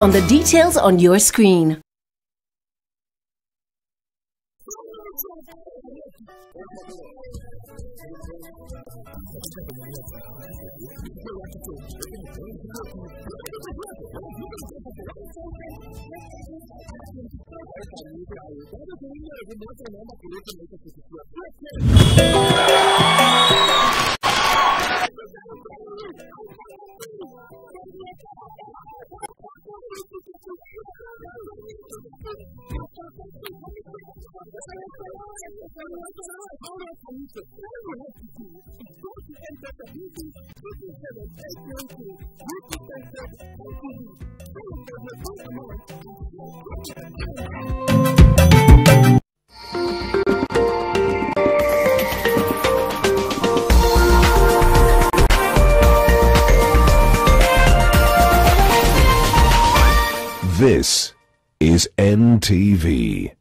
on the details on your screen. This is NTV.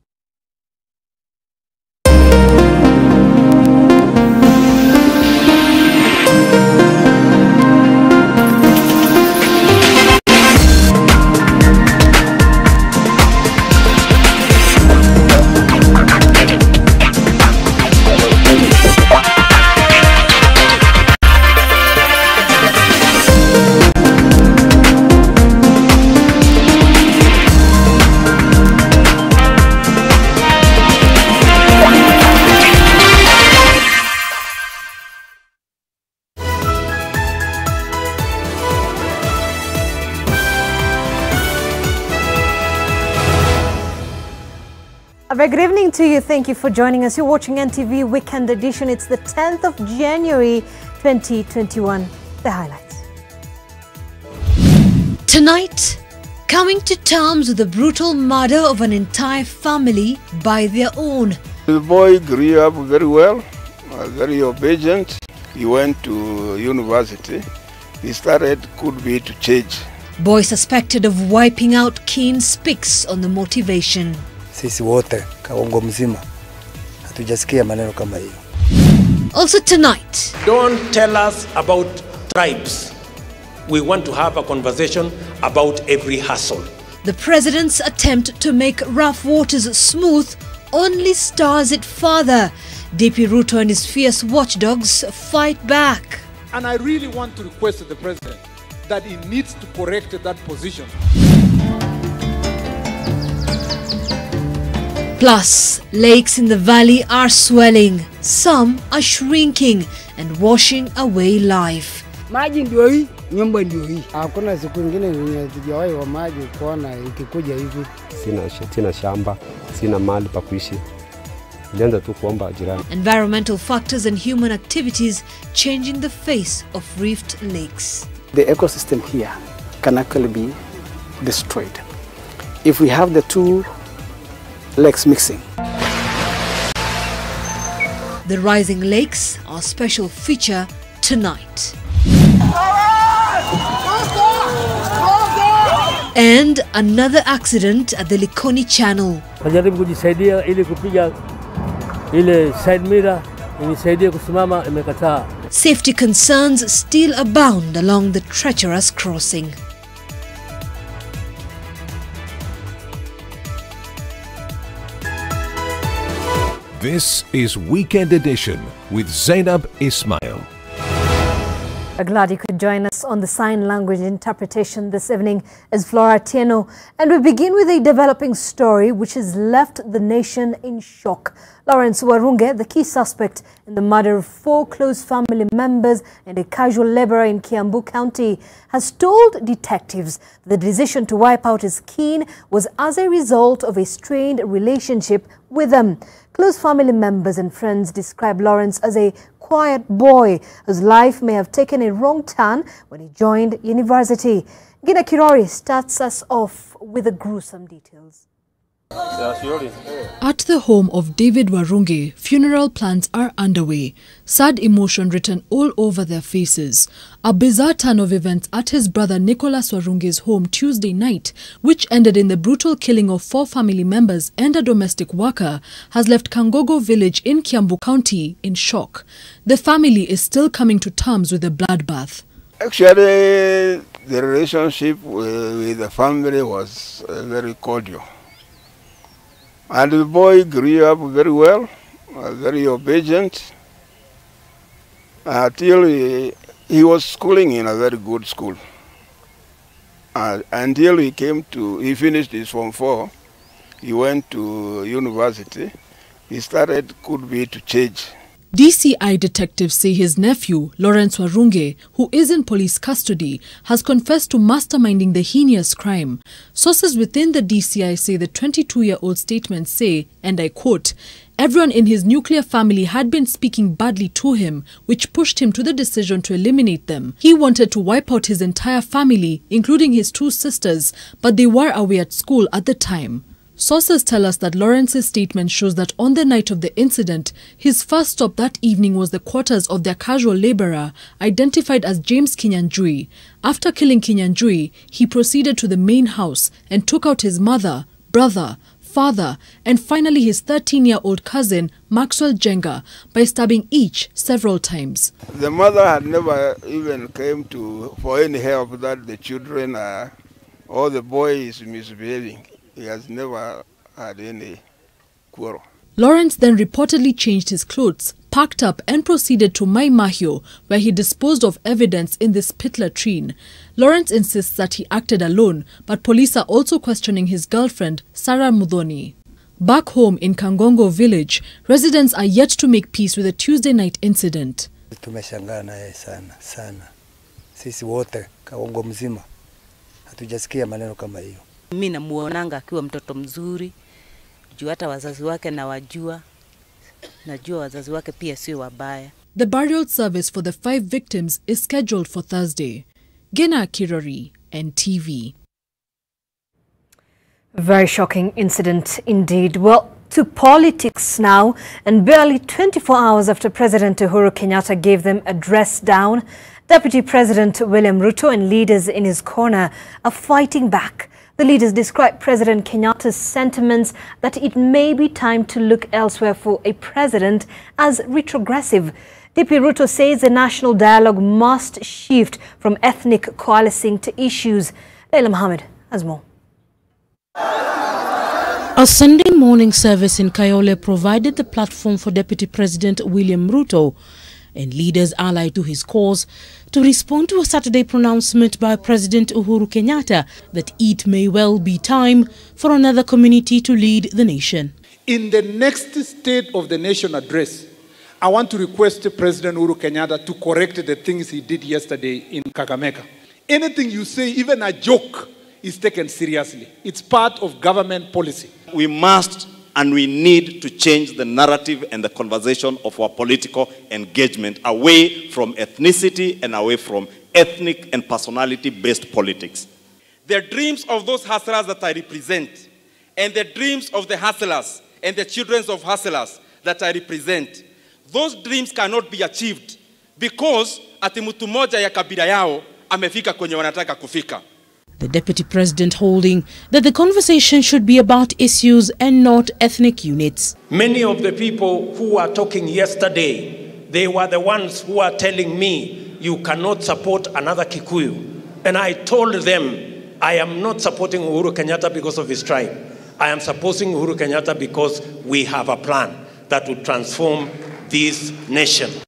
A very good evening to you. Thank you for joining us. You're watching NTV Weekend Edition. It's the 10th of January 2021. The highlights. Tonight, coming to terms with the brutal murder of an entire family by their own. The boy grew up very well, very obedient. He went to university. He started could be to change. Boy suspected of wiping out kin speaks on the motivation. Sisi wote kaongo mzima hatujasikia maneno kama hiyo. Also tonight, don't tell us about tribes. We want to have a conversation about every hustle. The president's attempt to make rough waters smooth only stars it further. DP Ruto and his fierce watchdogs fight back. And I really want to request the president that he needs to correct that position. Plus, lakes in the valley are swelling, some are shrinking and washing away life. Maji ndio hii, nyumba ndio hii. Hakuna siku nyingine yenye tujawahi wa maji kuona ikikuja hivi. Sina shamba, sina mali pa kuishi. Nilianza tu kuomba jirani. Environmental factors and human activities changing the face of reefed lakes. The ecosystem here can actually be destroyed if we have the two lakes mixing. The rising lakes are a special feature tonight. And another accident at the Likoni Channel. Najaribu kujisaidia ili kupiga ile side mirror inisaidie kusimama, imekataa. Safety concerns still abound along the treacherous crossing. This is Weekend Edition with Zainab Ismail. Glad you could join us on the sign language interpretation this evening as Flora Tieno. And we begin with a developing story which has left the nation in shock. Lawrence Warunge, the key suspect in the murder of 4 close family members and a casual laborer in Kiambu County, has told detectives the decision to wipe out his kin was as a result of a strained relationship with them. Close family members and friends describe Lawrence as a quiet boy whose life may have taken a wrong turn when he joined university. Gina Kirori starts us off with the gruesome details. At the home of David Warunge, funeral plans are underway. Sad emotion written all over their faces. A bizarre turn of events at his brother Nicholas Warunge's home Tuesday night, which ended in the brutal killing of 4 family members and a domestic worker, has left Kangogo village in Kiambu County in shock. The family is still coming to terms with the bloodbath. Actually, the relationship with the family was very cordial. And the boy grew up very well, very obedient, until he was schooling in a very good school. Until he finished his Form 4, he went to university. He could be to change. DCI detectives say his nephew, Lawrence Warunge, who is in police custody, has confessed to masterminding the heinous crime. Sources within the DCI say the 22-year-old statements say, and I quote, "Everyone in his nuclear family had been speaking badly to him, which pushed him to the decision to eliminate them. He wanted to wipe out his entire family, including his 2 sisters, but they were away at school at the time." Sources tell us that Lawrence's statement shows that on the night of the incident, his first stop that evening was the quarters of their casual laborer, identified as James Kinyanjui. After killing Kinyanjui, he proceeded to the main house and took out his mother, brother, father, and finally his 13-year-old cousin, Maxwell Jenga, by stabbing each several times. The mother had never even came for any help that the children or the boy is misbehaving. He has never had any quarrel. Lawrence then reportedly changed his clothes, packed up and proceeded to Mai Mahio, where he disposed of evidence in this pit latrine. Lawrence insists that he acted alone, but police are also questioning his girlfriend, Sarah Mudhoni. Back home in Kangongo village, residents are yet to make peace with the Tuesday night incident. Tumeshangaa naye sana. Sisi wote Kangongo mzima hatujasikia maneno kama hiyo. Mimi namuonanga akiwa mtoto mzuri, juu hata wazazi wake najua wazazi wake pia sio wabaya. The burial service for the 5 victims is scheduled for Thursday. Gena Kirori, NTV. Very shocking incident indeed. Well, to politics now, and barely 24 hours after President Uhuru Kenyatta gave them a dress down, Deputy President William Ruto and leaders in his corner are fighting back. The leaders describe President Kenyatta's sentiments that it may be time to look elsewhere for a president as retrogressive. DP Ruto says the national dialogue must shift from ethnic coalescing to issues. Leila Mohammed has more. A Sunday morning service in Kayole provided the platform for Deputy President William Ruto and leaders allied to his cause to respond to a Saturday pronouncement by President Uhuru Kenyatta that it may well be time for another community to lead the nation. In the next State of the Nation address, I want to request President Uhuru Kenyatta to correct the things he did yesterday in Kakamega. Anything you say, even a joke, is taken seriously. It's part of government policy. We must and we need to change the narrative and the conversation of our political engagement away from ethnicity and away from ethnic and personality-based politics. The dreams of those hustlers that I represent, and the dreams of the hustlers and the children of hustlers that I represent, those dreams cannot be achieved because ati mtu moja ya kabila yao amefika kwenye wanataka kufika. The Deputy President holding that the conversation should be about issues and not ethnic units. Many of the people who were talking yesterday, they were the ones who are telling me, you cannot support another Kikuyu. And I told them, I am not supporting Uhuru Kenyatta because of his tribe. I am supporting Uhuru Kenyatta because we have a plan that will transform this nation. In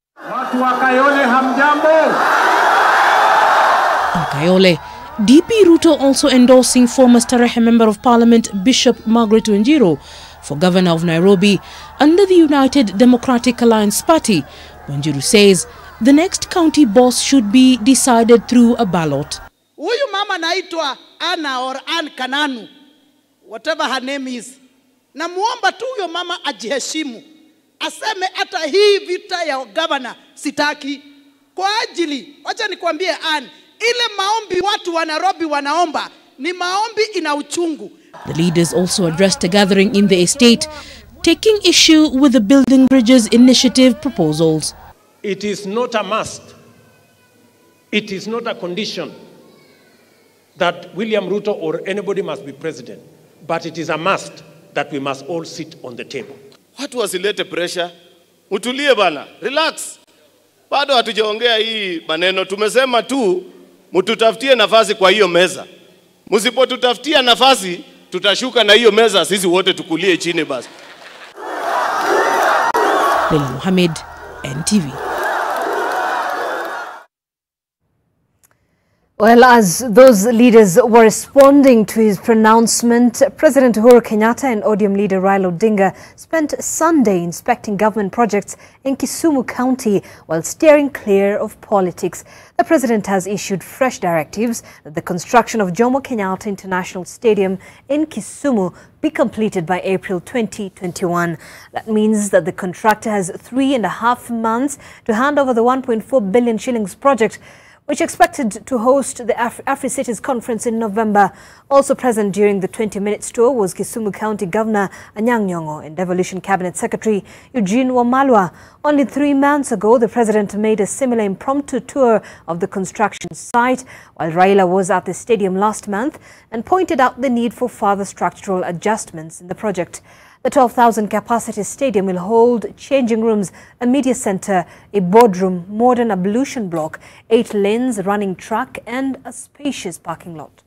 Kayole, DP Ruto also endorsing former Starehe Member of Parliament Bishop Margaret Wanjiru for Governor of Nairobi under the United Democratic Alliance Party. Wanjiru says the next county boss should be decided through a ballot. Huyu mama naitwa Anna or Ann Kananu, whatever her name is. Na muomba tu huyo mama ajiheshimu. Aseme hata hii vita ya governor sitaki. Kwa ajili, wacha nikwambie Ann, ile maombi watu wa Nairobi wanaomba ni maombi ina uchungu. The leaders also addressed a gathering in the estate, taking issue with the Building Bridges initiative proposals. It is not a must. It is not a condition that William Ruto or anybody must be president. But it is a must that we must all sit on the table. Watu wasilete pressure. Utulie bana. Relax. Bado hatujaongea hii maneno, tumesema tu mtutafutie nafasi kwa hiyo meza. Msipotutafutia nafasi tutashuka na hiyo meza, sisi wote tukulie chini basi. Leila Mohamed, NTV. Well, as those leaders were responding to his pronouncement, President Uhuru Kenyatta and ODM leader Raila Odinga spent Sunday inspecting government projects in Kisumu County while steering clear of politics. The president has issued fresh directives that the construction of Jomo Kenyatta International Stadium in Kisumu be completed by April 2021. That means that the contractor has 3.5 months to hand over the 1.4 billion shillings project, which expected to host the Afri-Cities Conference in November. Also present during the 20-minute tour was Kisumu County Governor Anyang' Nyong'o and Devolution Cabinet Secretary Eugene Wamalwa. Only 3 months ago, the president made a similar impromptu tour of the construction site, while Raila was at the stadium last month and pointed out the need for further structural adjustments in the project. The 12,000 capacity stadium will hold changing rooms, a media center, a boardroom, modern ablution block, 8 lanes, running track and a spacious parking lot.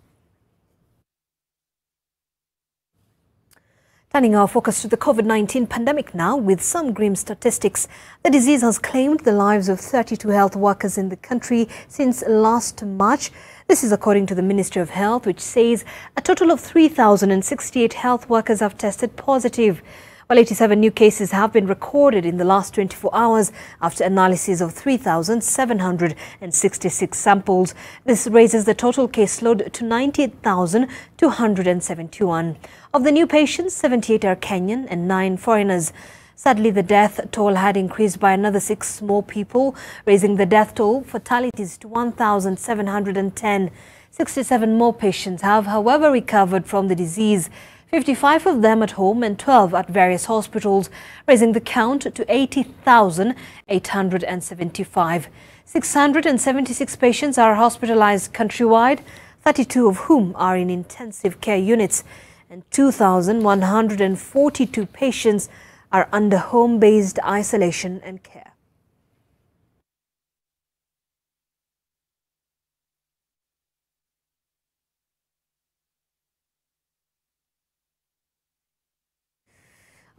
Turning our focus to the COVID-19 pandemic now, with some grim statistics. The disease has claimed the lives of 32 health workers in the country since last March. This is according to the Ministry of Health, which says a total of 3,068 health workers have tested positive, while 87 new cases have been recorded in the last 24 hours after analysis of 3,766 samples. This raises the total caseload to 98,271. Of the new patients, 78 are Kenyan and 9 foreigners. Sadly, the death toll had increased by another 6 more people, raising the death toll fatalities to 1,710. 67 more patients have, however, recovered from the disease, 55 of them at home and 12 at various hospitals, raising the count to 80,875. 676 patients are hospitalized countrywide, 32 of whom are in intensive care units, and 2,142 patients are under home-based isolation and care.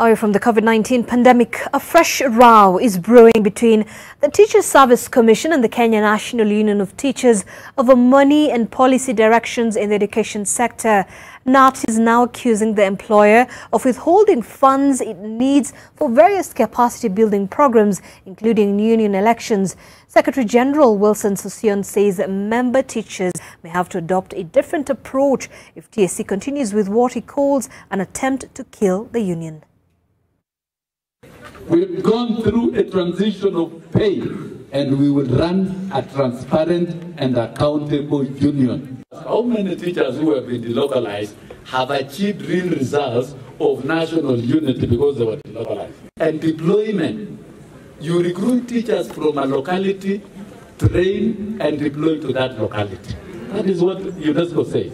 Away from the COVID-19 pandemic, a fresh row is brewing between the Teachers Service Commission and the Kenya National Union of Teachers over money and policy directions in the education sector. NAT is now accusing the employer of withholding funds it needs for various capacity building programs, including union elections. Secretary General Wilson Sossion says that member teachers may have to adopt a different approach if TSC continues with what he calls an attempt to kill the union. We've gone through a transition of pay, and we will run a transparent and accountable union. How many teachers who have been delocalized have achieved real results of national unity because they were delocalized? And deployment, you recruit teachers from a locality, train and deploy to that locality. That is what UNESCO says.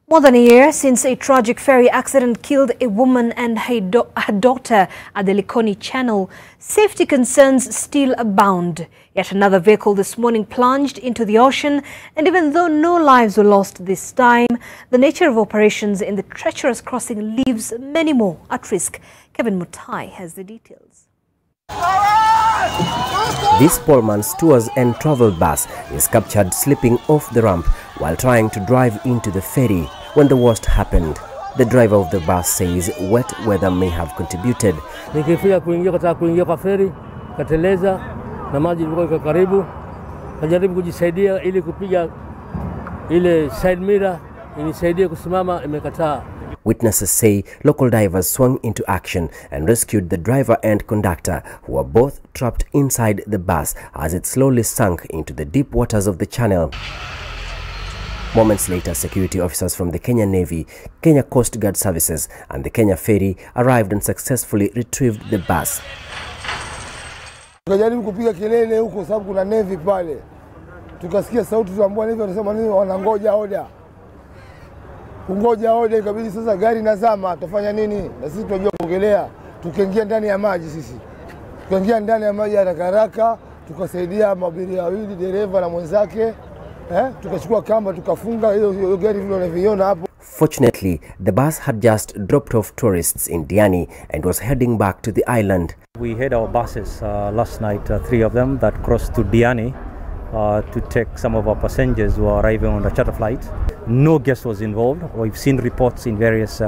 More than a year since a tragic ferry accident killed a woman and her daughter at the Likoni Channel, safety concerns still abound. Yet another vehicle this morning plunged into the ocean, and even though no lives were lost this time, the nature of operations in the treacherous crossing leaves many more at risk. Kevin Mutai has the details. This Pullman's Tours and Travel bus is captured slipping off the ramp while trying to drive into the ferry when the worst happened. The driver of the bus says wet weather may have contributed. Nikifika kuingia kwa ferry, kateleza na maji ilikuwa karibu. Kajaribu kujisaidia ili kupiga ile side mirror inisaidie kusimama, imekataa. Witnesses say local divers swung into action and rescued the driver and conductor, who were both trapped inside the bus as it slowly sank into the deep waters of the channel. Moments later, security officers from the Kenya Navy, Kenya Coast Guard Services and the Kenya Ferry arrived and successfully retrieved the bus. Tukajaribu kupiga kelele huko sababu kuna Navy pale. Tukasikia sauti tuambua Navy wanasema nini, wanangoja oda. Kungoja oda ikabidi sasa gari nazama, tufanya nini? Na sisi tunajua kuogelea, tukaingia ndani ya maji sisi. Tukaingia ndani ya maji haraka haraka, tukasaidia mabiria wawili, dereva na mwenzake, tukachukua kamba tukafunga hiyo gari vile unavyoiona hapo. Fortunately, the bus had just dropped off tourists in Diani and was heading back to the island. We had our buses last night, 3 of them that crossed to Diani to take some of our passengers who are arriving on the charter flight. No guest was involved. We've seen reports in various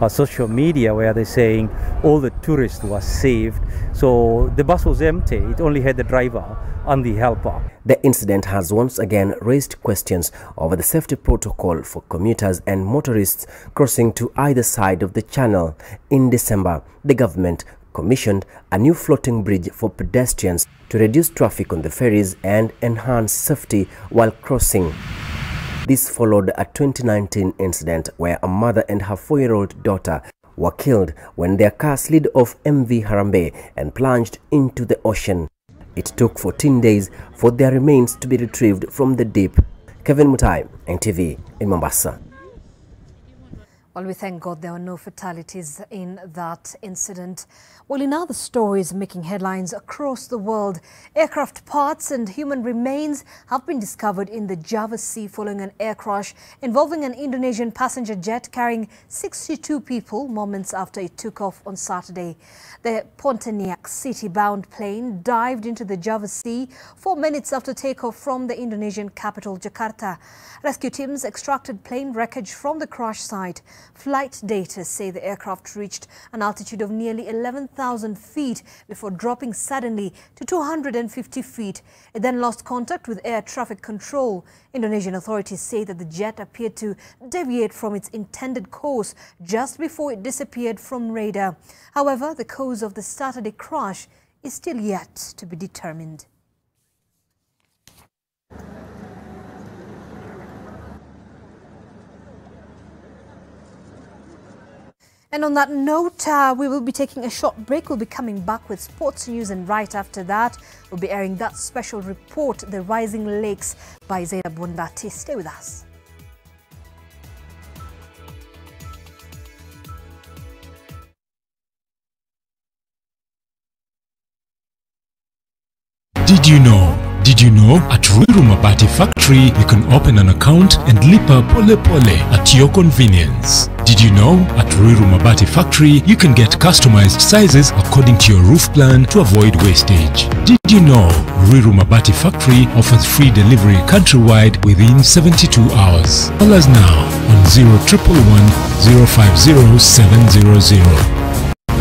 social media where they're saying all the tourists were saved. So the bus was empty. It only had the driver and the helper. The incident has once again raised questions over the safety protocol for commuters and motorists crossing to either side of the channel. In December, the government commissioned a new floating bridge for pedestrians to reduce traffic on the ferries and enhance safety while crossing. This followed a 2019 incident where a mother and her 4-year-old daughter were killed when their car slid off MV Harambee and plunged into the ocean. It took 14 days for their remains to be retrieved from the deep. Kevin Mutai, NTV in Mombasa. Well, we thank God there were no fatalities in that incident. Well, in other stories making headlines across the world, aircraft parts and human remains have been discovered in the Java Sea following an air crash involving an Indonesian passenger jet carrying 62 people moments after it took off on Saturday. The Pontianak city-bound plane dived into the Java Sea 4 minutes after takeoff from the Indonesian capital, Jakarta. Rescue teams extracted plane wreckage from the crash site. Flight data say the aircraft reached an altitude of nearly 11,000 feet before dropping suddenly to 250 feet. It then lost contact with air traffic control. Indonesian authorities say that the jet appeared to deviate from its intended course just before it disappeared from radar. However, the cause of the Saturday crash is still yet to be determined. And on that note, we will be taking a short break. We'll be coming back with sports news, and right after that, we'll be airing that special report, The Rising Lakes by Zainab. Stay with us. Did you know at Ruiru Mabati Factory you can open an account and lipa pole pole at your convenience? Did you know at Ruiru Mabati Factory you can get customized sizes according to your roof plan to avoid wastage? Did you know Ruiru Mabati Factory offers free delivery countrywide within 72 hours? Call us now on 0111 050 700.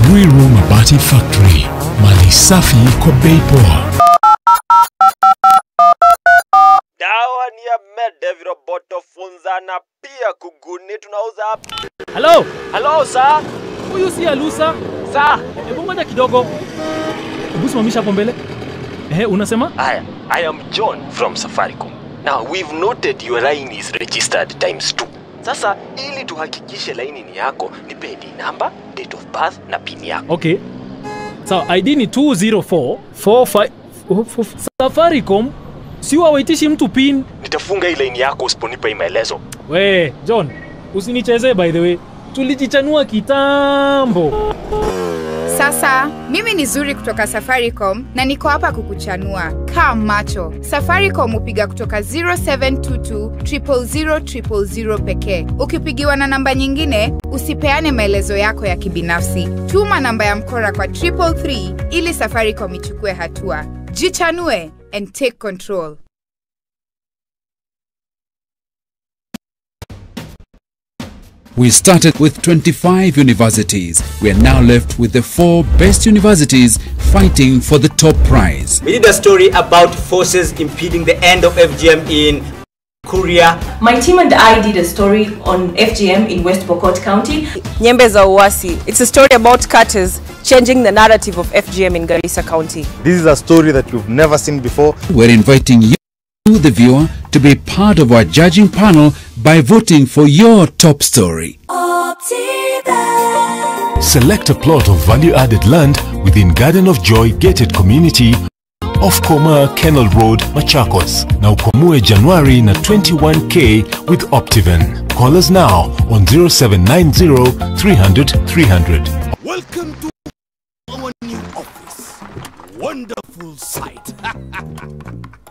Ruiru Mabati Factory, mali safi kwa bei poa. Dawa ni ya Medeviroboto funza na pia kuguni tunauza hapa. Hello? Hello, sir. Huyu si Alusa? Sir. Hebu ngoja kidogo. Hebu simamisha hapo mbele. Unasema? I am John from Safaricom. Now, we've noted your line is registered ×2. Sasa, ili tuhakikishe line ni yako, nipe ID number, date of birth na PIN yako. Okay. So, ID ni 20445. Safaricom? Si waitishi mtu PIN. Nitafunga hii line yako usiponipa hii maelezo. We, John, usinicheze by the way. Tulijichanua kitambo. Sasa, mimi ni Zuri kutoka Safaricom na niko hapa kukuchanua. Kaa macho. Safaricom upiga kutoka 0722 000 pekee. Ukipigiwa na namba nyingine, usipeane maelezo yako ya kibinafsi. Tuma namba ya mkora kwa 333 ili Safaricom ichukue hatua. Jichanue and take control. We started with 25 universities. We are now left with the 4 best universities fighting for the top prize. We did a story about forces impeding the end of FGM in Korea. My team and I did a story on FGM in West Pokot County. Nyembe za Uwasi. It's a story about cutters changing the narrative of FGM in Garissa County. This is a story that you've never seen before. We're inviting you, the viewer, to be part of our judging panel by voting for your top story. Select a plot of value-added land within Garden of Joy Gated Community off Koma Kennel Road, Machakos. Now ukwamue January na 21K with Optiven. Call us now on 0790 300 300. Welcome to our new office. wonderful sight.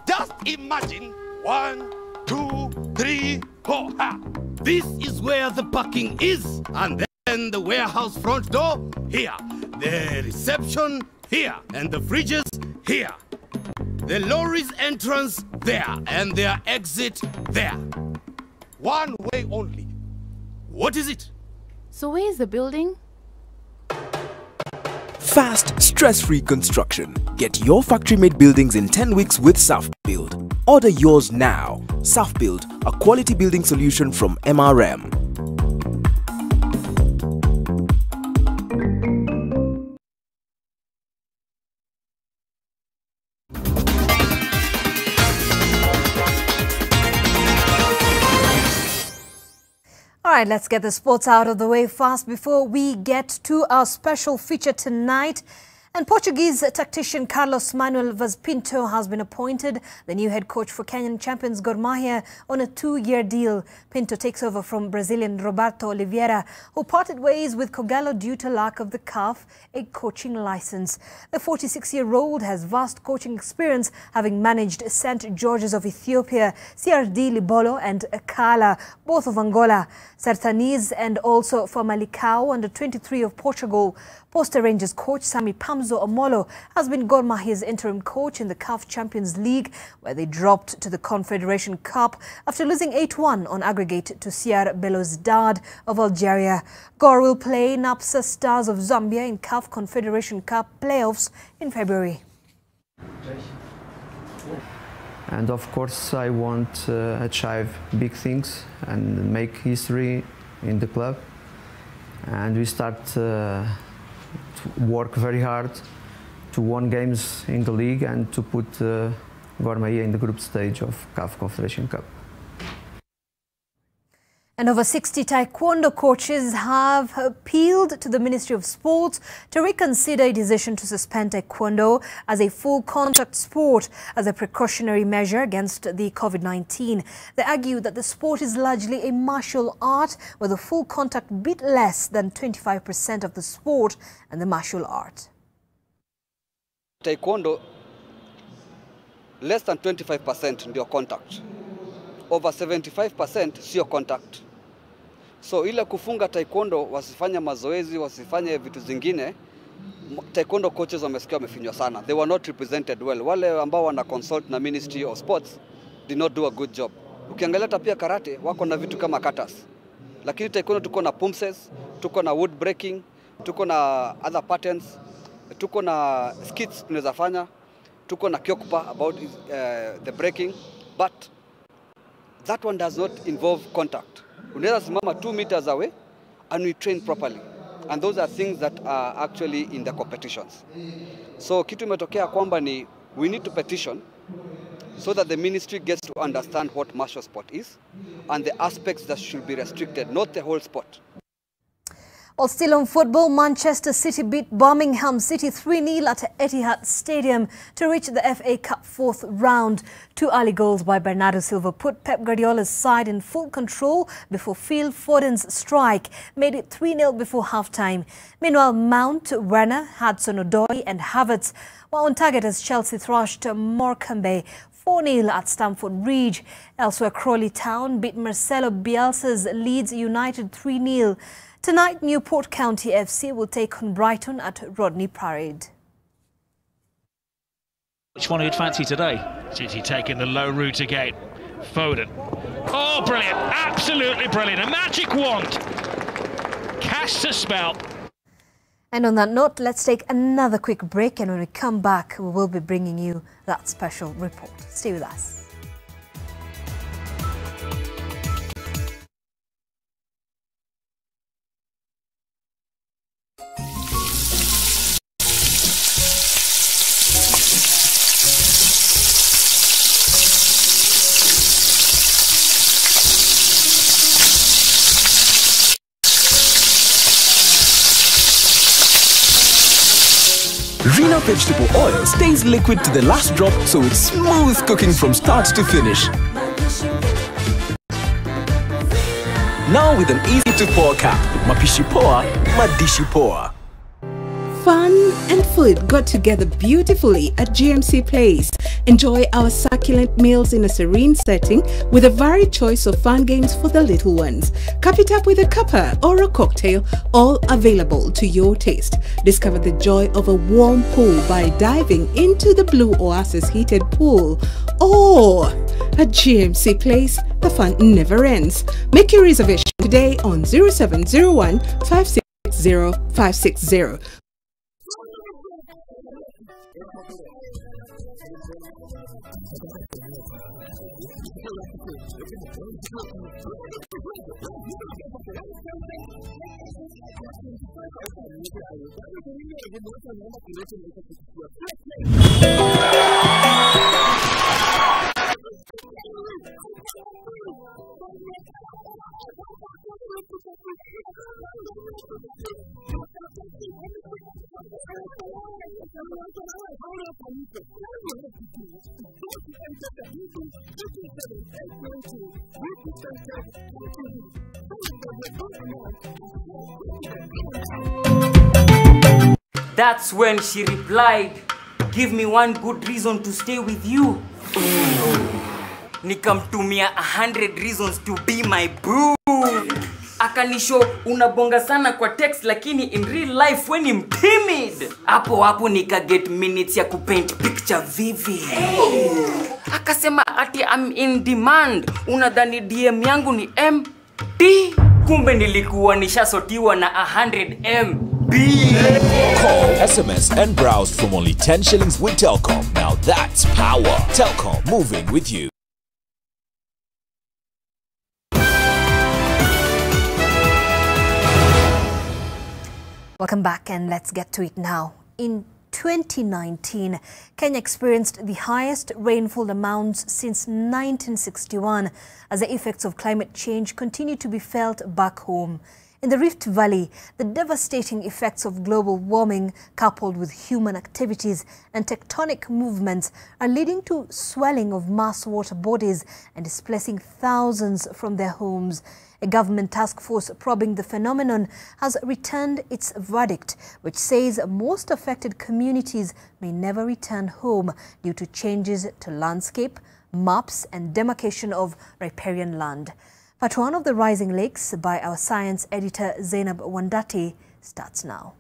Just imagine 1, 2, 3, 4. This is where the parking is, and then the warehouse front door here, the reception here, and the fridges here. The lorry's entrance there, and their exit there. One way only. What is it? So where is the building? Fast, stress-free construction. Get your factory-made buildings in 10 weeks with SafBuild. Order yours now. SafBuild, a quality building solution from MRM. All right, let's get the sports out of the way fast before we get to our special feature tonight. And Portuguese tactician Carlos Manuel Vaz Pinto has been appointed the new head coach for Kenyan champions Gor Mahia on a 2-year deal. Pinto takes over from Brazilian Roberto Oliveira, who parted ways with Kogalo due to lack of the CAF a coaching license. The 46-year-old has vast coaching experience, having managed St. George's of Ethiopia, CRD Libolo and Akala, both of Angola, Sertanis and also Famalicão under 23 of Portugal. Poster Rangers coach Sami Pamzo Omolo has been Gor Mahia's interim coach in the CAF Champions League, where they dropped to the Confederation Cup after losing 8-1 on aggregate to CR Belouizdad of Algeria. Gor will play Napsa Stars of Zambia in CAF Confederation Cup playoffs in February. And of course I want to achieve big things and make history in the club. And we start to work very hard to win games in the league and to put Gor Mahia in the group stage of CAF Confederation Cup. And over 60 taekwondo coaches have appealed to the Ministry of Sports to reconsider a decision to suspend taekwondo as a full contact sport as a precautionary measure against the COVID-19. They argue that the sport is largely a martial art with a full contact bit less than 25% of the sport and the martial art. Taekwondo, less than 25% ndio contact. Over 75% sio contact. So ile kufunga taekwondo, wasifanye mazoezi, wasifanye vitu zingine, taekwondo coaches wamesikia wamefinywa sana. They were not represented well. Wale ambao wana consult na Ministry of Sports did not do a good job. Ukiangalia pia karate wako na vitu kama katas. Lakini taekwondo tuko na pumses, tuko na wood breaking, tuko na other patterns, tuko na skits tunaweza fanya, tuko na kyokupa about the breaking, but that one does not involve contact. Unaweza simama 2 meters away and we train properly. And those are things that are actually in the competitions. So kitu imetokea kwamba ni we need to petition so that the ministry gets to understand what martial sport is and the aspects that should be restricted, not the whole sport. While still on football, Manchester City beat Birmingham City 3-0 at Etihad Stadium to reach the FA Cup 4th round. 2 early goals by Bernardo Silva put Pep Guardiola's side in full control before Phil Foden's strike made it 3-0 before half-time. Meanwhile, Mount, Werner, Hudson-Odoi and Havertz were on target as Chelsea thrashed Morecambe 4-0 at Stamford Bridge. Elsewhere, Crawley Town beat Marcelo Bielsa's Leeds United 3-0. Tonight, Newport County FC will take on Brighton at Rodney Parade. Which one you'd fancy today? City taking the low route again. Foden. Oh, brilliant. Absolutely brilliant. A magic wand. Casts a spell. And on that note, let's take another quick break. And when we come back, we will be bringing you that special report. Stay with us. Rena vegetable oil stays liquid to the last drop, so it's smooth cooking from start to finish. Now with an easy to pour cap, mapishi poa, madishi poa. Fun and food got together beautifully at GMC Place. Enjoy our succulent meals in a serene setting with a varied choice of fun games for the little ones. Cup it up with a cuppa or a cocktail, all available to your taste. Discover the joy of a warm pool by diving into the Blue Oasis heated pool. Or at GMC Place, the fun never ends. Make your reservation today on 0701 560 560. That's when she replied, "Give me one good reason to stay with you." Nikamtumia 100 reasons to be my boo. Akanisho unabonga sana kwa text lakini in real life when I'm timid. Hapo nika get minutes ya kupaint picture vivid. Akasema ati I'm in demand. Unadhani DM yangu ni MD? Kumbe nilikuwa nishasotiwa na 100 MB. Call, SMS and browse from only 10 shillings with Telkom. Now that's power. Telkom, moving with you. Welcome back, and let's get to it now. In 2019, Kenya experienced the highest rainfall amounts since 1961 as the effects of climate change continue to be felt back home. In the Rift Valley, the devastating effects of global warming coupled with human activities and tectonic movements are leading to swelling of mass water bodies and displacing thousands from their homes. A government task force probing the phenomenon has returned its verdict, which says most affected communities may never return home due to changes to landscape, maps and demarcation of riparian land. Part 1 of the Rising Lakes by our science editor Zainab Wandati starts now.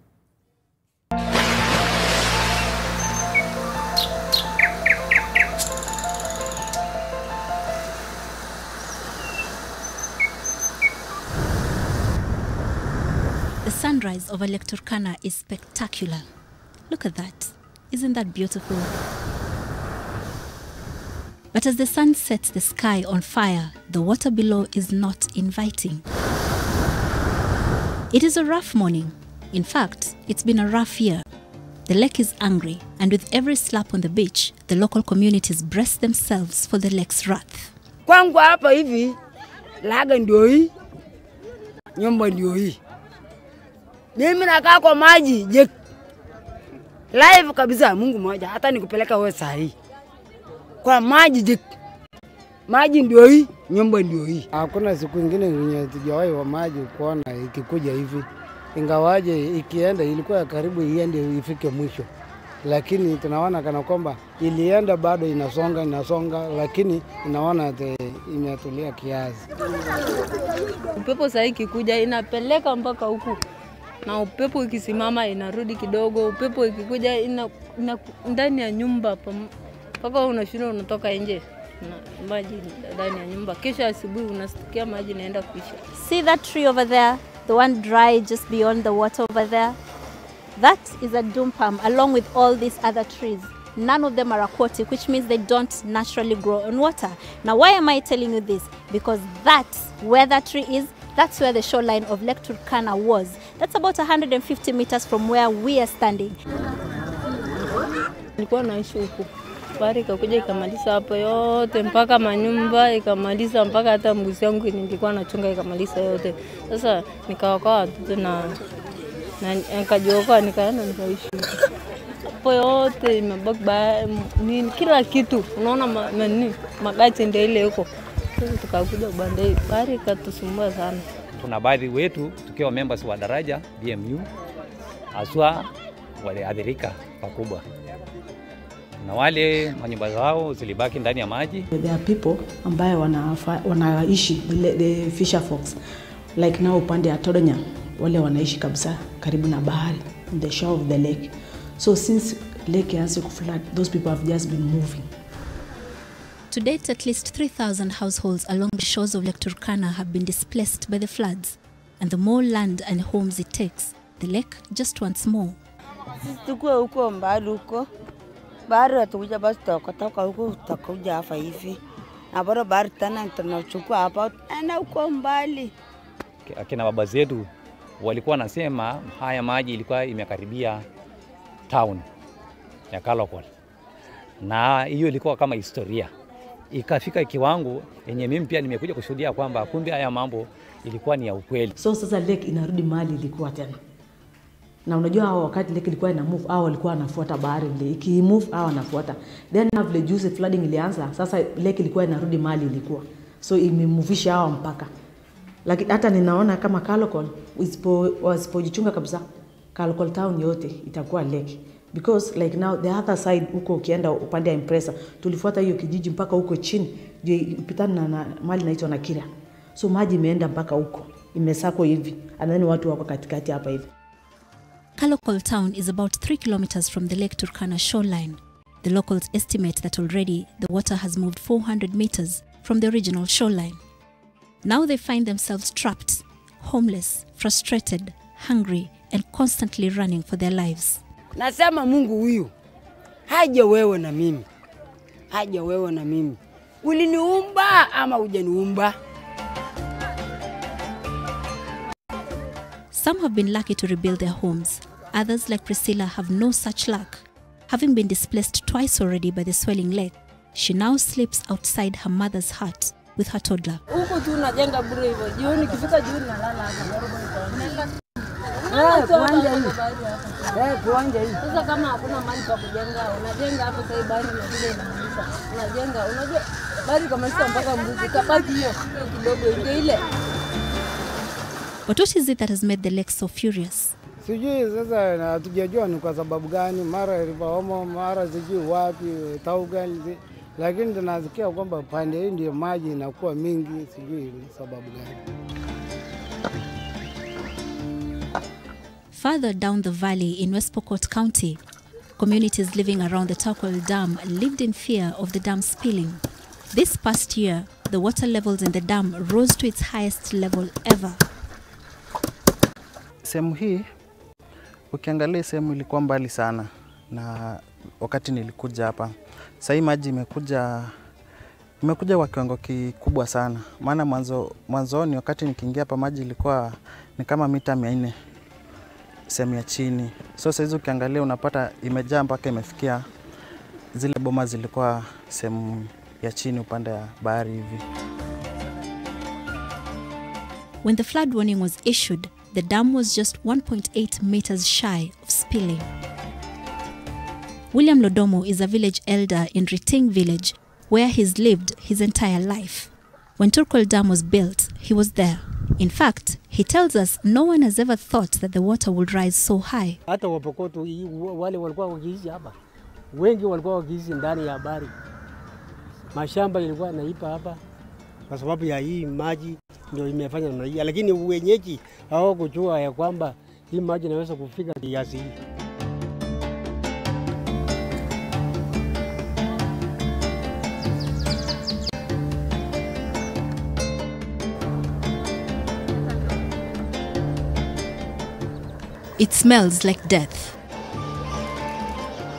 The sunrise over Lake Turkana is spectacular. Look at that. Isn't that beautiful? But as the sun sets the sky on fire, the water below is not inviting. It is a rough morning. In fact, it's been a rough year. The lake is angry, and with every slap on the beach, the local communities brace themselves for the lake's wrath. Kwangu hapa hivi, laga ndio hii, nyumba ndio hii. Mimi nakaa kwa maji, je, live kabisa, Mungu mmoja, hata nikupeleka wewe saa hii. Kwa maji je, maji ndio hii, nyumba ndio hii. Hakuna siku nyingine yenye tujawahi wa maji kuona ikikuja hivi. Ingawaje ikienda ilikuwa karibu iende ifike mwisho. Lakini tunaona kana kwamba ilienda bado inasonga, lakini inaona imetulia kiasi. Upepo sasa ikikuja inapeleka mpaka huku. Na upepo ikisimama inarudi kidogo, upepo ikikuja ndani ya nyumba mpaka unashinda unatoka nje na maji ndani ya nyumba. Kisha asubuhi unasikia maji naenda kuisha. See that tree over there, the one dry just beyond the water over there? That is a doom palm along with all these other trees. None of them are aquatic, which means they don't naturally grow on water. Now why am I telling you this? Because that's where that tree is. That's where the shoreline of Lake Turkana was. That's about 150 meters from where we are standing. Nilikuwa naishi huko. Bahari ikakuja ikamaliza hapo yote mpaka manyumba, ikamaliza mpaka hata mbuzi yangu nilikuwa nachunga ikamaliza yote. Sasa nikaokoa watoto na nikajiokoa nikaenda nikaishi. Hapo yote imebaki kila kitu. Unaona magati ndio ile huko. Tukakuja bandari, bahari ikatusumbua sana. Tuna baadhi wetu tukiwa members wa daraja BMU aswa waliathirika pakubwa, na wale manyumba zao zilibaki ndani ya maji. There are people ambayo wanaishi the fisher folks like now upande ya Todonya, wale wanaishi kabisa karibu na bahari on the shore of the lake. So since lake has flood, those people have just been moving. To date, at least 3,000 households along the shores of Lake Turkana have been displaced by the floods, and the more land and homes it takes, the lake just wants more. Tuko huko mbali huko. Bahari hatukuja basi toka huko tutakuja hapa hivi. Na bado bahari tena tunachukua hapa na huko mbali. Akina baba zetu walikuwa nasema haya maji ilikuwa imekaribia town ya Crocodile. Na hiyo ilikuwa kama historia. Ikafika kiwango yenye mimi pia nimekuja kushuhudia kwamba kumbe haya mambo ilikuwa ni ya ukweli. So sasa lake inarudi mahali ilikuwa tena. Na unajua hao wakati lake ilikuwa ina move, hao walikuwa wanafuata bahari ile. Iki move hao wanafuata. Then now the juice flooding ilianza, sasa lake ilikuwa inarudi mahali ilikuwa. So imemovisha hao mpaka. Lakini hata ninaona kama Crocodile wasipojichunga kabisa, Crocodile town yote itakuwa lake. Because like now the other side huko ukienda upande ya Impresa, tulifuata hiyo kijiji mpaka huko chini ndio ipitana na mali inaitwa Nakira. So maji imeenda mpaka huko, imesako hivi, anani watu wako katikati hapa hivi. Crocodile town is about 3 kilometers from the Lake Turkana shoreline. The locals estimate that already the water has moved 400 meters from the original shoreline. Now they find themselves trapped, homeless, frustrated, hungry, and constantly running for their lives. Nasema Mungu huyu, haja wewe na mimi. Haja wewe na mimi. Uliniumba ama hujaniumba? Some have been lucky to rebuild their homes. Others, like Priscilla, have no such luck. Having been displaced twice already by the swelling lake, she now sleeps outside her mother's hut with her toddler. Huko tu unajenga bure hivyo. Jioni kifika jioni nalala hapa. Kuanja hii. Kuanja hii. Sasa kama hakuna mahali pa kujenga, unajenga hapo sasa bari unakuja inamaliza. Unajenga, unajua bari kama sasa mpaka mbuzi kabaki hiyo kidogo ndio ile. But what is it that has made the lake so furious? Sijui sasa hatujajua ni kwa sababu gani, mara ilipohomo, mara sijui wapi, Taugan, lakini tunasikia kwamba pande hii ndio maji inakuwa mingi, sijui sababu gani. Further down the valley in West Pokot County, communities living around the Crocodile Dam lived in fear of the dam spilling. This past year, the water levels in the dam rose to its highest level ever. Sehemu hii, ukiangalia sehemu ilikuwa mbali sana na wakati nilikuja hapa. Sasa hii maji imekuja kwa kiwango kikubwa sana. Maana mwanzoni wakati nikiingia hapa maji ilikuwa ni kama mita 400 sehemu ya chini. So sasa hizo ukiangalia unapata imejaa mpaka imefikia zile boma zilikuwa sehemu ya chini upande ya bahari hivi. When the flood warning was issued, the dam was just 1.8 meters shy of spilling. William Lodomo is a village elder in Riting village, where he's lived his entire life. When Crocodile Dam was built, he was there. In fact, he tells us no one has ever thought that the water would rise so high. Hata Wapokoto wale walikuwa wakiishi hapa, wengi walikuwa wakiishi ndani ya bahari. Mashamba ilikuwa naipa hapa kwa sababu ya hii maji ndio imefanya namna hii, lakini wenyeji hawakujua ya kwamba hii maji inaweza kufika kiasi hii. It smells like death.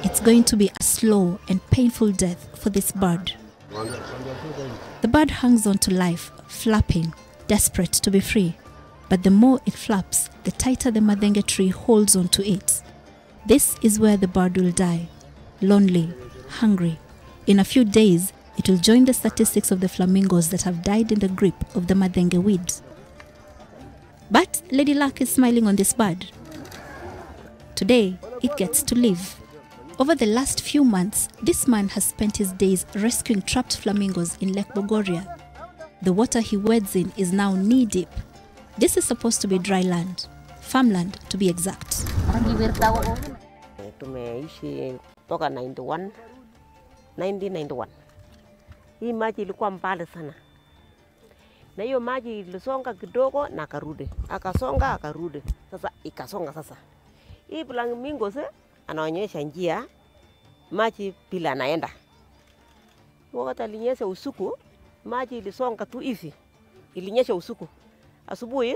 It's going to be a slow and painful death for this bird. The bird hangs on to life, flapping, desperate to be free. But the more it flaps, the tighter the madenge tree holds on to it. This is where the bird will die, lonely, hungry. In a few days, it will join the statistics of the flamingos that have died in the grip of the madenge weed. But Lady Luck is smiling on this bird. Today, it gets to live. Over the last few months, this man has spent his days rescuing trapped flamingos in Lake Bogoria. The water he wades in is now knee-deep. This is supposed to be dry land, farmland to be exact. tumeishi toka 1991. Hii maji ilikuwa mbali sana. Na hiyo maji ilisonga kidogo na akarudi. Akasonga akarudi. Sasa ikasonga sasa. Hii Flamingos anaonyesha njia maji bila anaenda. Wakati alinyesha usiku, maji ilisonga tu hivi. Ilinyesha usiku. Asubuhi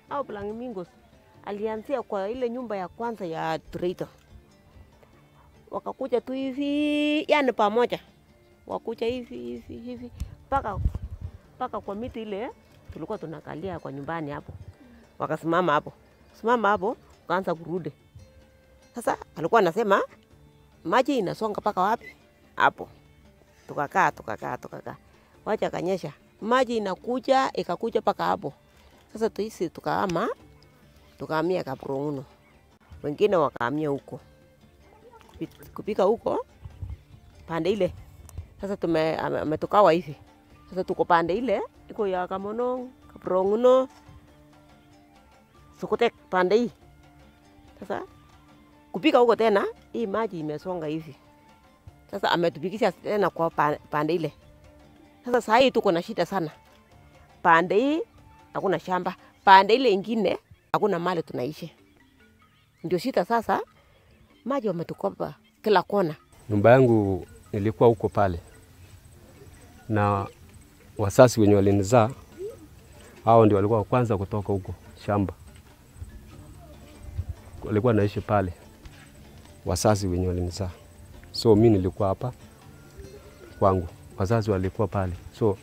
au Flamingos alianzia kwa ile nyumba ya kwanza ya Traitor. Wakakuja tu hivi, yani pamoja. Wakuja hivi paka kwa miti ile tulikuwa tunakalia kwa nyumbani hapo. Wakasimama hapo. Simama hapo, kaanza kurudi. Sasa alikuwa anasema maji inasonga paka wapi? Hapo. Tukakaa. Wacha kanyesha. Maji ikakuja paka hapo. Sasa tuisi tukahamia Kapronguno. Wengine wakahamia huko. Kupika huko pande ile. Sasa tukawa hivi. Sasa tuko pande ile iko ya Kamonong, Kapronguno. Sukotek pande hii. Sasa kupika huko tena hii maji imesonga hivi. Sasa ametupikisha tena kwa pande ile. Sasa saa hii tuko na shida sana. Pande hii hakuna shamba, pande ile ingine hakuna mali tunaishi. Ndio shida sasa, maji wametukopa kila kona. Nyumba yangu ilikuwa huko pale. Na wasasi wenye walinizaa hao ndio walikuwa kwanza kutoka huko shamba. Walikuwa naishi pale. Wasasi wenye walinizaa. So mimi nilikuwa hapa kwangu. Wazazi walikuwa pale. So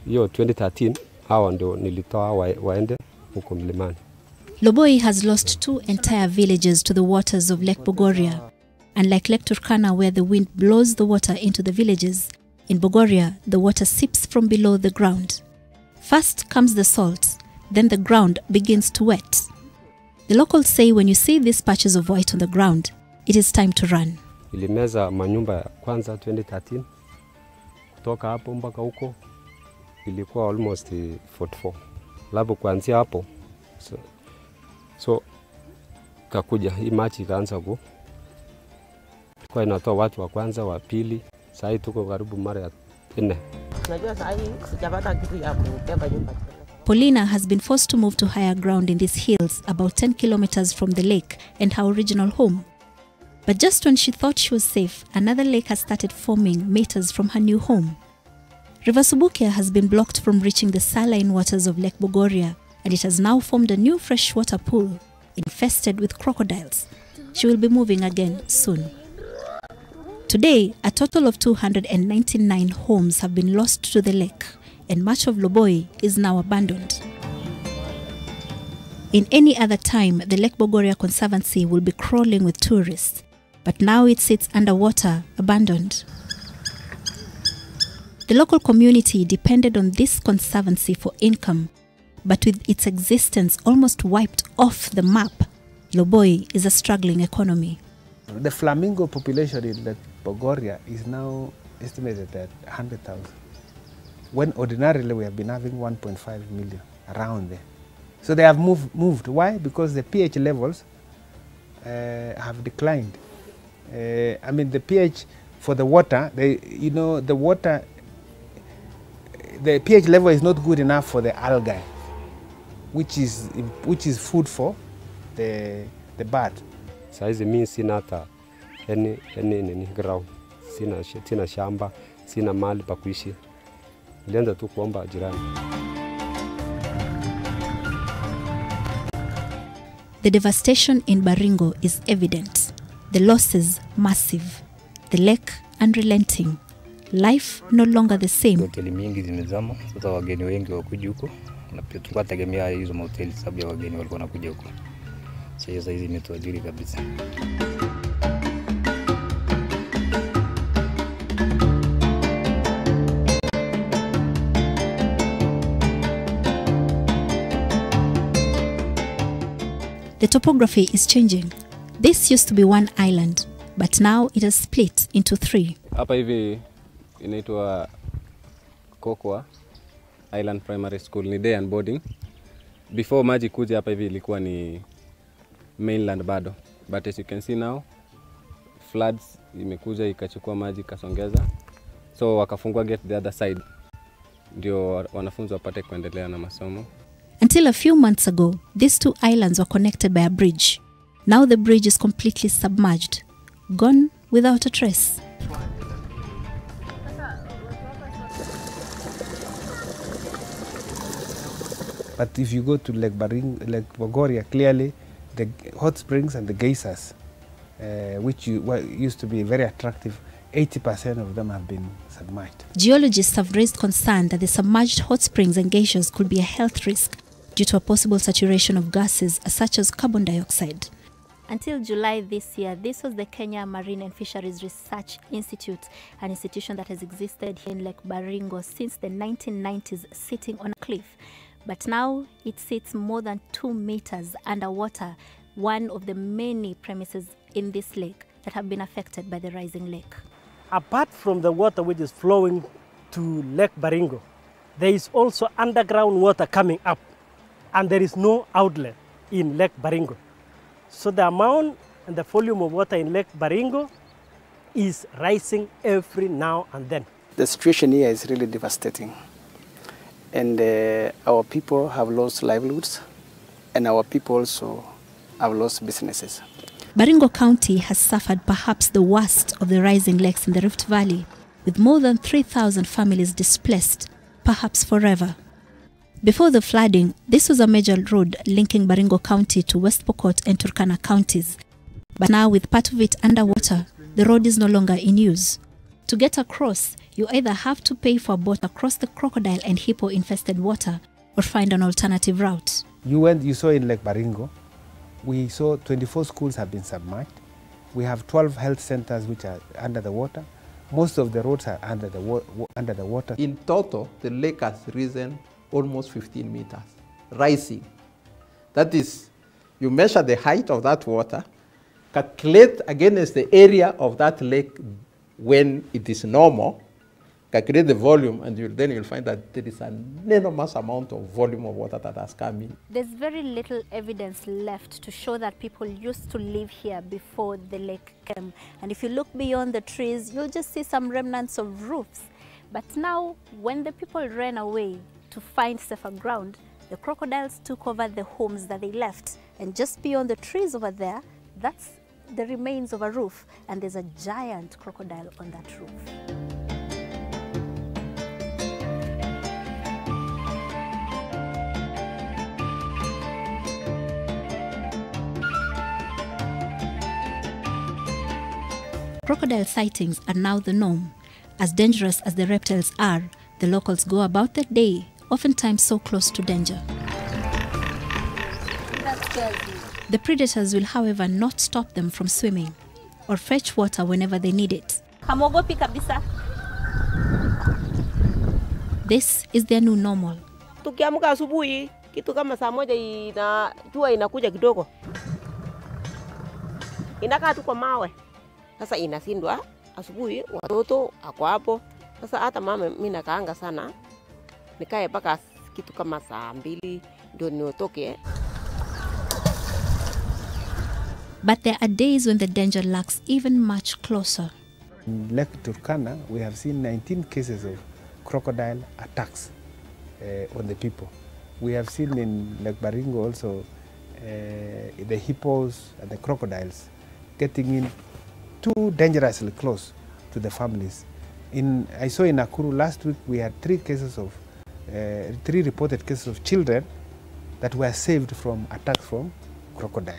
hiyo 2013 hao ndio nilitoa waende huko mlimani. Loboi has lost 2 entire villages to the waters of Lake Bogoria. Unlike Lake Turkana, where the wind blows the water into the villages, in Bogoria, the water seeps from below the ground. First comes the salt, then the ground begins to wet. The locals say when you see these patches of white on the ground, it is time to run. Ilimeza manyumba ya kwanza 2013. Kutoka hapo mpaka huko ilikuwa almost 44. Labu kuanzia hapo so kakuja hii machi ikaanza kwa inatoa watu wa kwanza, wa pili. Sasa tuko karibu mara ya 4. Unajua sasa sijapata kitu ya kubeba nyumba. Paulina has been forced to move to higher ground in these hills about 10 kilometers from the lake and her original home. But just when she thought she was safe, another lake has started forming meters from her new home. River Subukia has been blocked from reaching the saline waters of Lake Bogoria, and it has now formed a new freshwater pool infested with crocodiles. She will be moving again soon. Today, a total of 299 homes have been lost to the lake, and much of Loboi is now abandoned. In any other time, the Lake Bogoria Conservancy will be crawling with tourists, but now it sits underwater, abandoned. The local community depended on this conservancy for income, but with its existence almost wiped off the map, Loboi is a struggling economy. The flamingo population in Lake Bogoria is now estimated at 100,000, when ordinarily we have been having 1.5 million around there. So they have moved. Why? Because the pH levels have declined. I mean, the pH for the water, the pH level is not good enough for the algae, which is food for the bird. Saizi mimi sina hata any ground, sina shamba, sina mali pa kuishi. Nilianza tu kuomba jirani. The devastation in Baringo is evident. The losses massive. The lake unrelenting. Life no longer the same. Hoteli mingi zimezama, sasa wageni wengi wakuja huko. Na pia tulikuwa tegemea hizo mahoteli sababu ya wageni walikuwa wanakuja huko. Sasa hizi imetuadhiri kabisa. The topography is changing. This used to be one island, but now it has split into 3. Hapa hivi inaitwa Kokwa Island Primary School, ni day and boarding. Before maji kuja hapa hivi ilikuwa ni mainland bado. But as you can see now, floods imekuja ikachukua maji ikasongeza, so wakafungua gate the other side ndio wanafunzi wapate kuendelea na masomo. Until a few months ago, these two islands were connected by a bridge. Now the bridge is completely submerged, gone without a trace. But if you go to Lake Bogoria, clearly the hot springs and the geysers, which used to be very attractive, 80% of them have been submerged. Geologists have raised concern that the submerged hot springs and geysers could be a health risk due to a possible saturation of gases such as carbon dioxide. Until July this year, this was the Kenya Marine and Fisheries Research Institute, an institution that has existed here in Lake Baringo since the 1990s, sitting on a cliff. But now it sits more than 2 meters underwater, one of the many premises in this lake that have been affected by the rising lake. Apart from the water which is flowing to Lake Baringo, there is also underground water coming up, and there is no outlet in Lake Baringo. So the amount and the volume of water in Lake Baringo is rising every now and then. The situation here is really devastating. And our people have lost livelihoods, and our people also have lost businesses. Baringo County has suffered perhaps the worst of the rising lakes in the Rift Valley, with more than 3,000 families displaced, perhaps forever. Before the flooding, this was a major road linking Baringo County to West Pokot and Turkana counties. But now, with part of it underwater, the road is no longer in use. To get across, you either have to pay for a boat across the crocodile and hippo-infested water or find an alternative route. You saw in Lake Baringo, we saw 24 schools have been submerged. We have 12 health centers which are under the water. Most of the roads are under the water. In total, the lake has risen almost 15 meters, rising. That is, you measure the height of that water, calculate against the area of that lake when it is normal, calculate the volume, and then you'll find that there is an enormous amount of volume of water that has come in. There's very little evidence left to show that people used to live here before the lake came. And if you look beyond the trees, you'll just see some remnants of roofs. But now, when the people ran away to find safer ground, the crocodiles took over the homes that they left. And just beyond the trees over there, that's the remains of a roof, and there's a giant crocodile on that roof. Crocodile sightings are now the norm. As dangerous as the reptiles are, the locals go about their day, oftentimes so close to danger. The predators will, however, not stop them from swimming or fetch water whenever they need it. This is their new normal. Tukiamka asubuhi, kitu kama saa moja jua inakuja kidogo. Inakaa tu kwa mawe. Sasa inasindwa asubuhi, watoto ako hapo. Sasa hata mama mimi nakaanga sana. Nikae mpaka kitu kama saa 2 ndio niotoke. But there are days when the danger lurks even much closer. In Lake Turkana, we have seen 19 cases of crocodile attacks on the people. We have seen in Lake Baringo also the hippos and the crocodiles getting in too dangerously close to the families. I saw in Nakuru last week we had 3 reported cases of children that were saved from attacks from crocodile.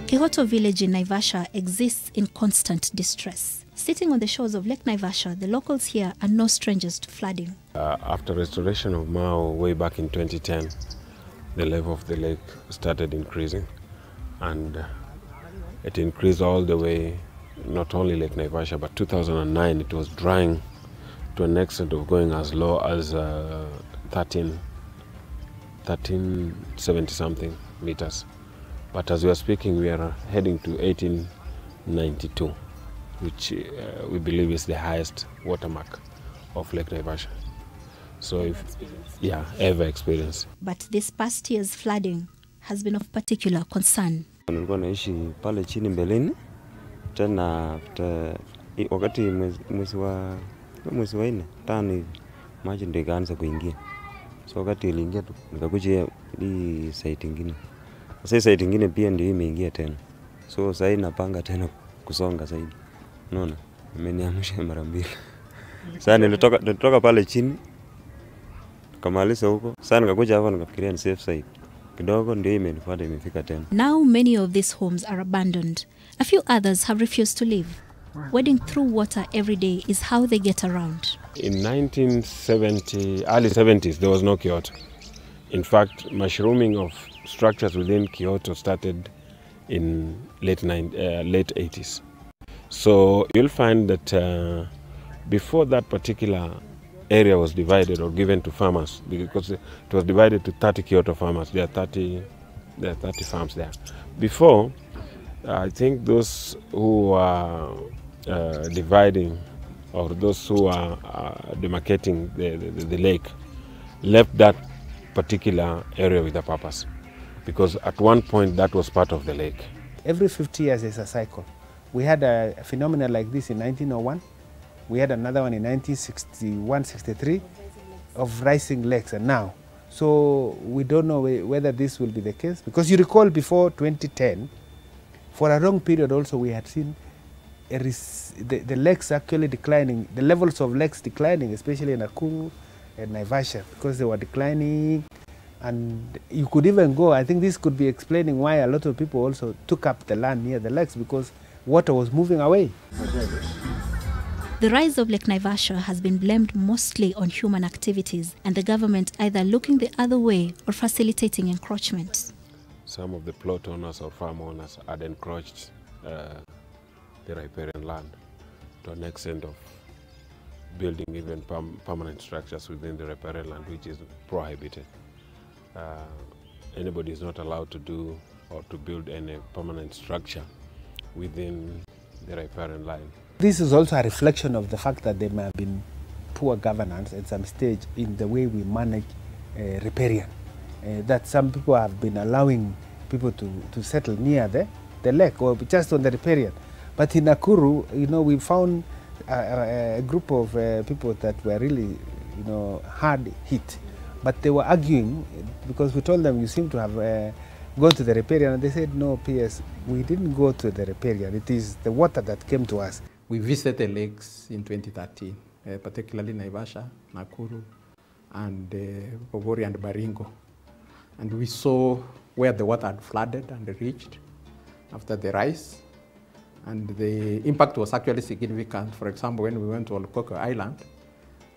Kihoto village in Naivasha exists in constant distress. Sitting on the shores of Lake Naivasha, the locals here are no strangers to flooding. After restoration of Mao way back in 2010, the level of the lake started increasing, and it increased all the way, not only Lake Naivasha, but 2009 it was drying to an extent of going as low as 1370 something meters. But as we are speaking, we are heading to 1892, which we believe is the highest watermark of Lake Naivasha. So if, yeah, ever experience. But this past year's flooding has been of particular concern. Nilikuwa naishi pale chini mbeleni, tena wakati mwezi wa 4 tani maji ndio ikaanza kuingia. So wakati iliingia tu nikakuja hii site nyingine. Sasa site nyingine pia ndio imeingia tena. So sasa napanga tena kusonga zaidi. Unaona? Imeniamsha mara mbili. Sasa nilitoka pale chini kamaliza huko. Sasa nikakuja hapa nikafikiria ni safe side. Kidogo ndio imenifuata imefika tena. Now many of these homes are abandoned. A few others have refused to leave. Wading through water every day is how they get around. In 1970, early 70s, there was no Kyoto. In fact, mushrooming of structures within Kyoto started in late 80s. So you'll find that before that particular area was divided or given to farmers, because it was divided to 30 Kyoto farmers. There are 30 farms there. Before, I think those who are dividing or those who are demarcating the lake left that particular area with a purpose, because at one point that was part of the lake. Every 50 years is a cycle. We had a phenomenon like this in 1901. We had another one in 1961-63 of rising lakes, and now. So we don't know whether this will be the case, because you recall before 2010, for a long period also we had seen the lakes actually declining, the levels of lakes declining, especially in Nakuru and Naivasha, because they were declining. And you could even go, I think this could be explaining why a lot of people also took up the land near the lakes, because water was moving away. The rise of Lake Naivasha has been blamed mostly on human activities and the government either looking the other way or facilitating encroachment. Some of the plot owners or farm owners had encroached the riparian land to an extent of building even permanent structures within the riparian land, which is prohibited. Anybody is not allowed to do or to build any permanent structure within the riparian line. This is also a reflection of the fact that there may have been poor governance at some stage in the way we manage riparian. That some people have been allowing people to settle near the lake or just on the riparian. But in Nakuru, you know, we found a group of people that were really, you know, hard hit. But they were arguing because we told them, you seem to have gone to the riparian, and they said, no, PS, we didn't go to the riparian. It is the water that came to us. We visited the lakes in 2013, particularly Naivasha, Nakuru, and Bogori and Baringo. And we saw where the water had flooded and reached after the rise. And the impact was actually significant. For example, when we went to Olokoko Island,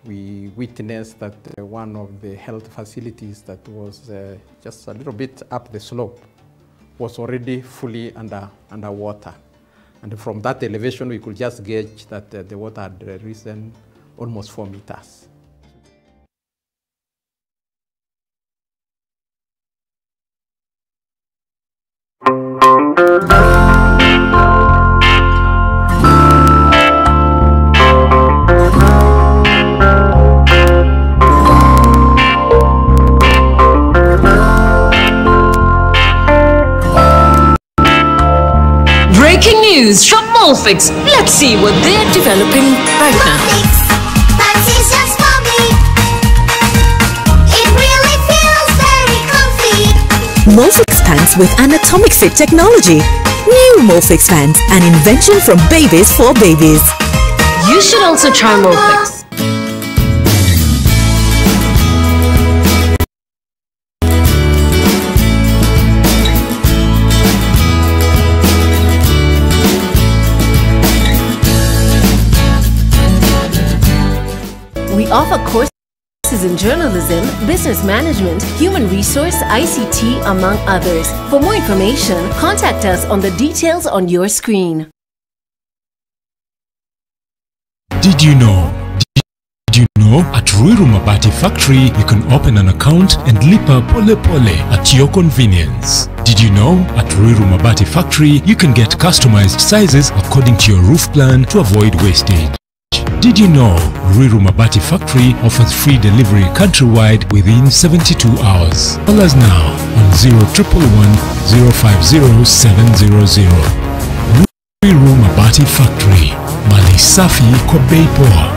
we witnessed that one of the health facilities that was just a little bit up the slope was already fully underwater. And from that elevation, we could just gauge that the water had risen almost 4 meters. Breaking news from Molfix. Let's see what they're developing right now. That is just mommy. It really feels very comfy. Molfix pants with anatomic fit technology. New Molfix pants, an invention from babies for babies. You should also try Molfix. We offer courses in journalism, business management, human resource, ICT, among others. For more information, contact us on the details on your screen. Did you know at Ruiru Mabati Factory you can open an account and lipa pole pole at your convenience? Did you know at Ruiru Mabati Factory you can get customized sizes according to your roof plan to avoid wastage? Did you know Ruiru Mabati Factory offers free delivery countrywide within 72 hours. Call us now on 0111 050 700. Ruiru Mabati Factory, mali safi kwa bei poa.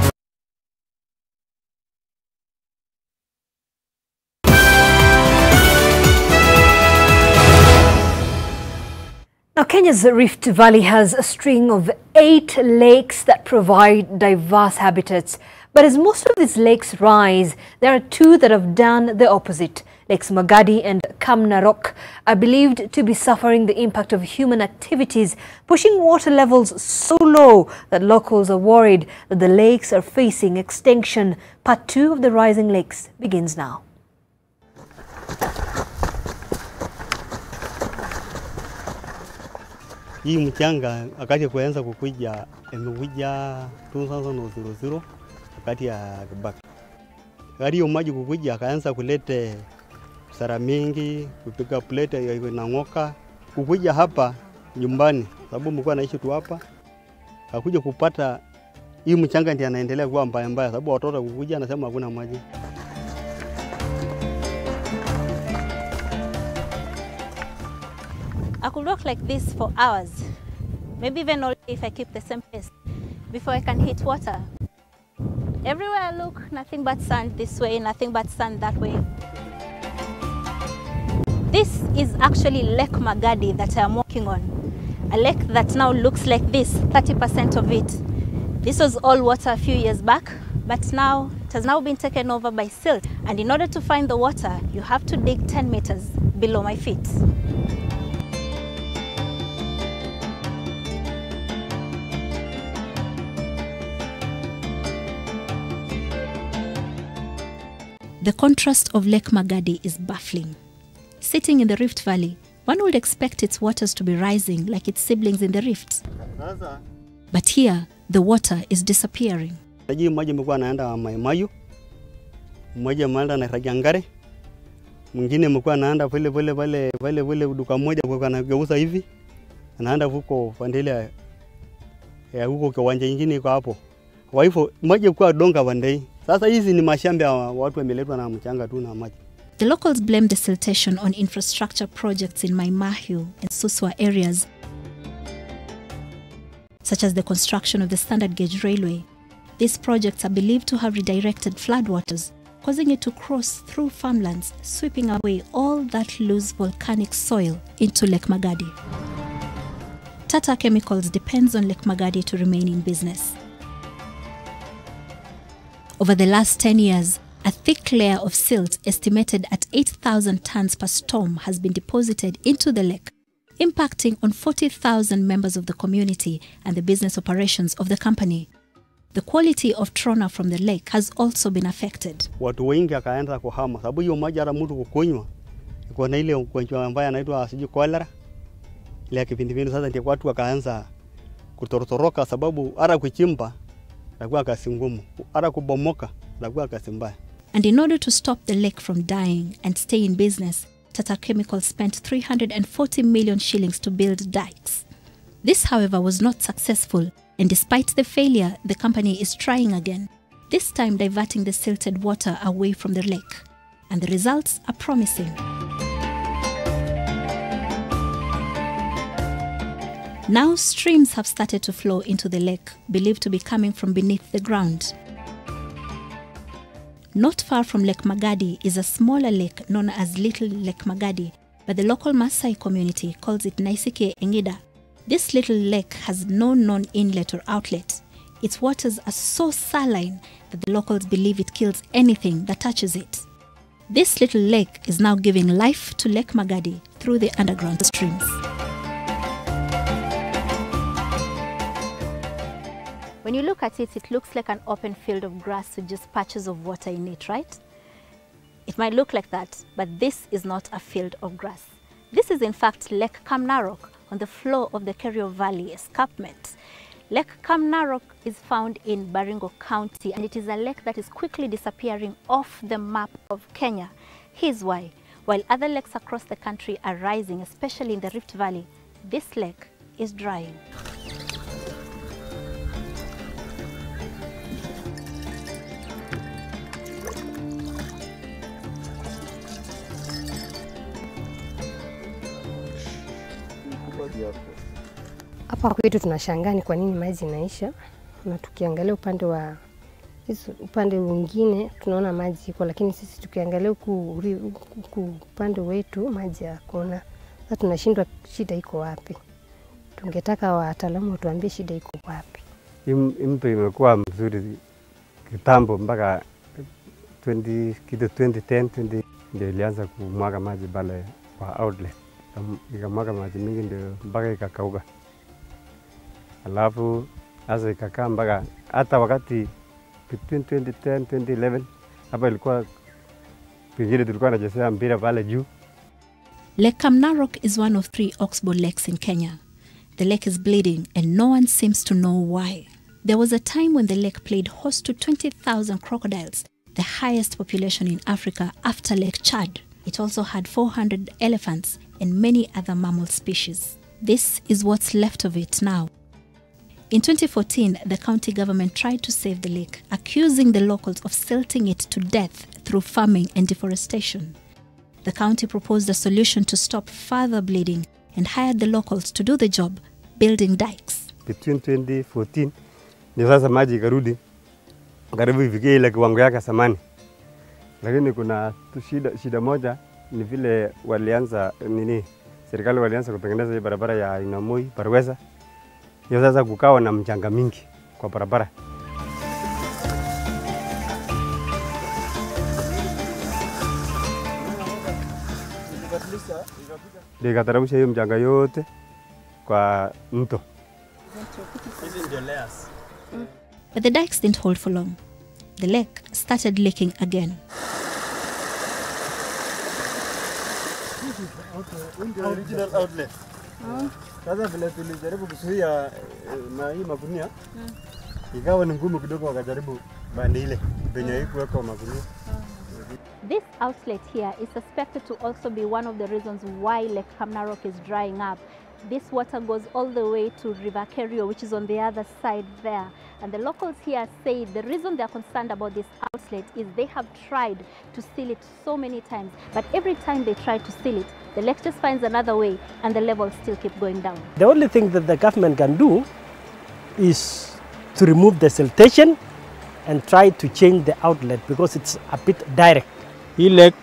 Now, Kenya's Rift Valley has a string of 8 lakes that provide diverse habitats. But as most of these lakes rise, there are 2 that have done the opposite. Lakes Magadi and Kamnarock are believed to be suffering the impact of human activities, pushing water levels so low that locals are worried that the lakes are facing extinction. Part 2 of the rising lakes begins now. Hii mchanga wakati kuanza kukuja imekuja 2000 wakati ya Kibaki. Gari hiyo maji kukuja akaanza kulete sara mingi, kupiga plate inang'oka. Kukuja hapa nyumbani sababu mlikuwa naishi tu hapa. Akakuja kupata hii mchanga ndiye anaendelea kuwa mbaya mbaya sababu watoto kukuja anasema hakuna maji. I could walk like this for hours, maybe even all day if I keep the same pace, before I can hit water. Everywhere I look, nothing but sand this way, nothing but sand that way. This is actually Lake Magadi that I am walking on. A lake that now looks like this, 30% of it. This was all water a few years back, but now it has now been taken over by silt. And in order to find the water, you have to dig 10 meters below my feet. The contrast of Lake Magadi is baffling. Sitting in the Rift Valley, one would expect its waters to be rising like its siblings in the rifts. But here, the water is disappearing. Maji mlikuwa anaenda Maimayu, mmoja ameenda na Rajangare, mwingine mlikuwa anaenda pale duka moja kwa anageuza hivi, anaenda huko Vandele ya huko kiwanja nyingine iko hapo. Kwa hivyo maji kwa donga Vandei. Sasa hizi ni mashamba ya watu wameletwa na mchanga tu na maji. The locals blame the siltation on infrastructure projects in Maimahiu and Suswa areas, such as the construction of the standard gauge railway. These projects are believed to have redirected floodwaters, causing it to cross through farmlands, sweeping away all that loose volcanic soil into Lake Magadi. Tata Chemicals depends on Lake Magadi to remain in business. Over the last 10 years, a thick layer of silt estimated at 8,000 tons per storm has been deposited into the lake, impacting on 40,000 members of the community and the business operations of the company. The quality of trona from the lake has also been affected. Watu wengi akaanza kuhama sababu hiyo maji hata mtu kukunywa iko na ile ugonjwa ambaye anaitwa siji cholera. Ile kipindipindu sasa ndio watu wakaanza kutorotoroka sababu hata kuchimba nakuwa kasi ngumu, hata kubomoka nakuwa kasi mbaya. And in order to stop the lake from dying and stay in business, Tata Chemicals spent 340 million shillings to build dikes. This, however, was not successful, and despite the failure, the company is trying again, this time diverting the silted water away from the lake. And the results are promising. Now streams have started to flow into the lake, believed to be coming from beneath the ground. Not far from Lake Magadi is a smaller lake known as Little Lake Magadi, but the local Maasai community calls it Naisike Engida. This little lake has no known inlet or outlet. Its waters are so saline that the locals believe it kills anything that touches it. This little lake is now giving life to Lake Magadi through the underground streams. When you look at it, it looks like an open field of grass with just patches of water in it, right? It might look like that, but this is not a field of grass. This is in fact Lake Kamnarock on the floor of the Kerio Valley escarpment. Lake Kamnarock is found in Baringo County, and it is a lake that is quickly disappearing off the map of Kenya. Here's why. While other lakes across the country are rising, especially in the Rift Valley, this lake is drying. Hapa kwetu tunashangaa ni kwa nini maji inaisha, na tukiangalia upande mwingine tunaona maji iko, lakini sisi tukiangalia upande wetu maji hakuna. Sasa tunashindwa shida iko wapi. Tungetaka wataalamu watuambie shida iko wapi. Mto imekuwa mzuri kitambo mpaka 2010 ndio ilianza kumwaga maji pale kwa outlet. Ikamwaga maji mingi ndio mpaka ikakauka. Alafu sasa ikakaa mpaka hata wakati between 2010 2011 hapa ilikuwa pengine tulikuwa tunachezea mpira pale juu. Lake Kamnarock is one of 3 oxbow lakes in Kenya. The lake is bleeding and no one seems to know why. There was a time when the lake played host to 20,000 crocodiles, the highest population in Africa after Lake Chad. It also had 400 elephants and many other mammal species. This is what's left of it now. In 2014, the county government tried to save the lake, accusing the locals of silting it to death through farming and deforestation. The county proposed a solution to stop further bleeding and hired the locals to do the job, building dikes. Between 2014, ndio sasa maji ikarudi karibu ifikie ile kiwango yake zamani. Lakini kuna shida moja ni vile serikali walianza kutengeneza hii barabara ya Inamoi Parweza. Ndio sasa kukawa na mchanga mingi kwa barabara. Ndio ikateremsha hiyo mchanga yote kwa mto. But the dikes didn't hold for long. The lake started leaking again. Original outlet. Sasa vile tulijaribu kuzuia na hii magunia, ikawa ni ngumu kidogo, wakajaribu bandi ile penye ikuweka magunia. This outlet here is suspected to also be one of the reasons why Lake Kamnarock is drying up. This water goes all the way to River Kerio, which is on the other side there. And the locals here say the reason they're concerned about this outlet is they have tried to seal it so many times, but every time they try to seal it, the lake just finds another way and the levels still keep going down. The only thing that the government can do is to remove the siltation and try to change the outlet because it's a bit direct. Hii lake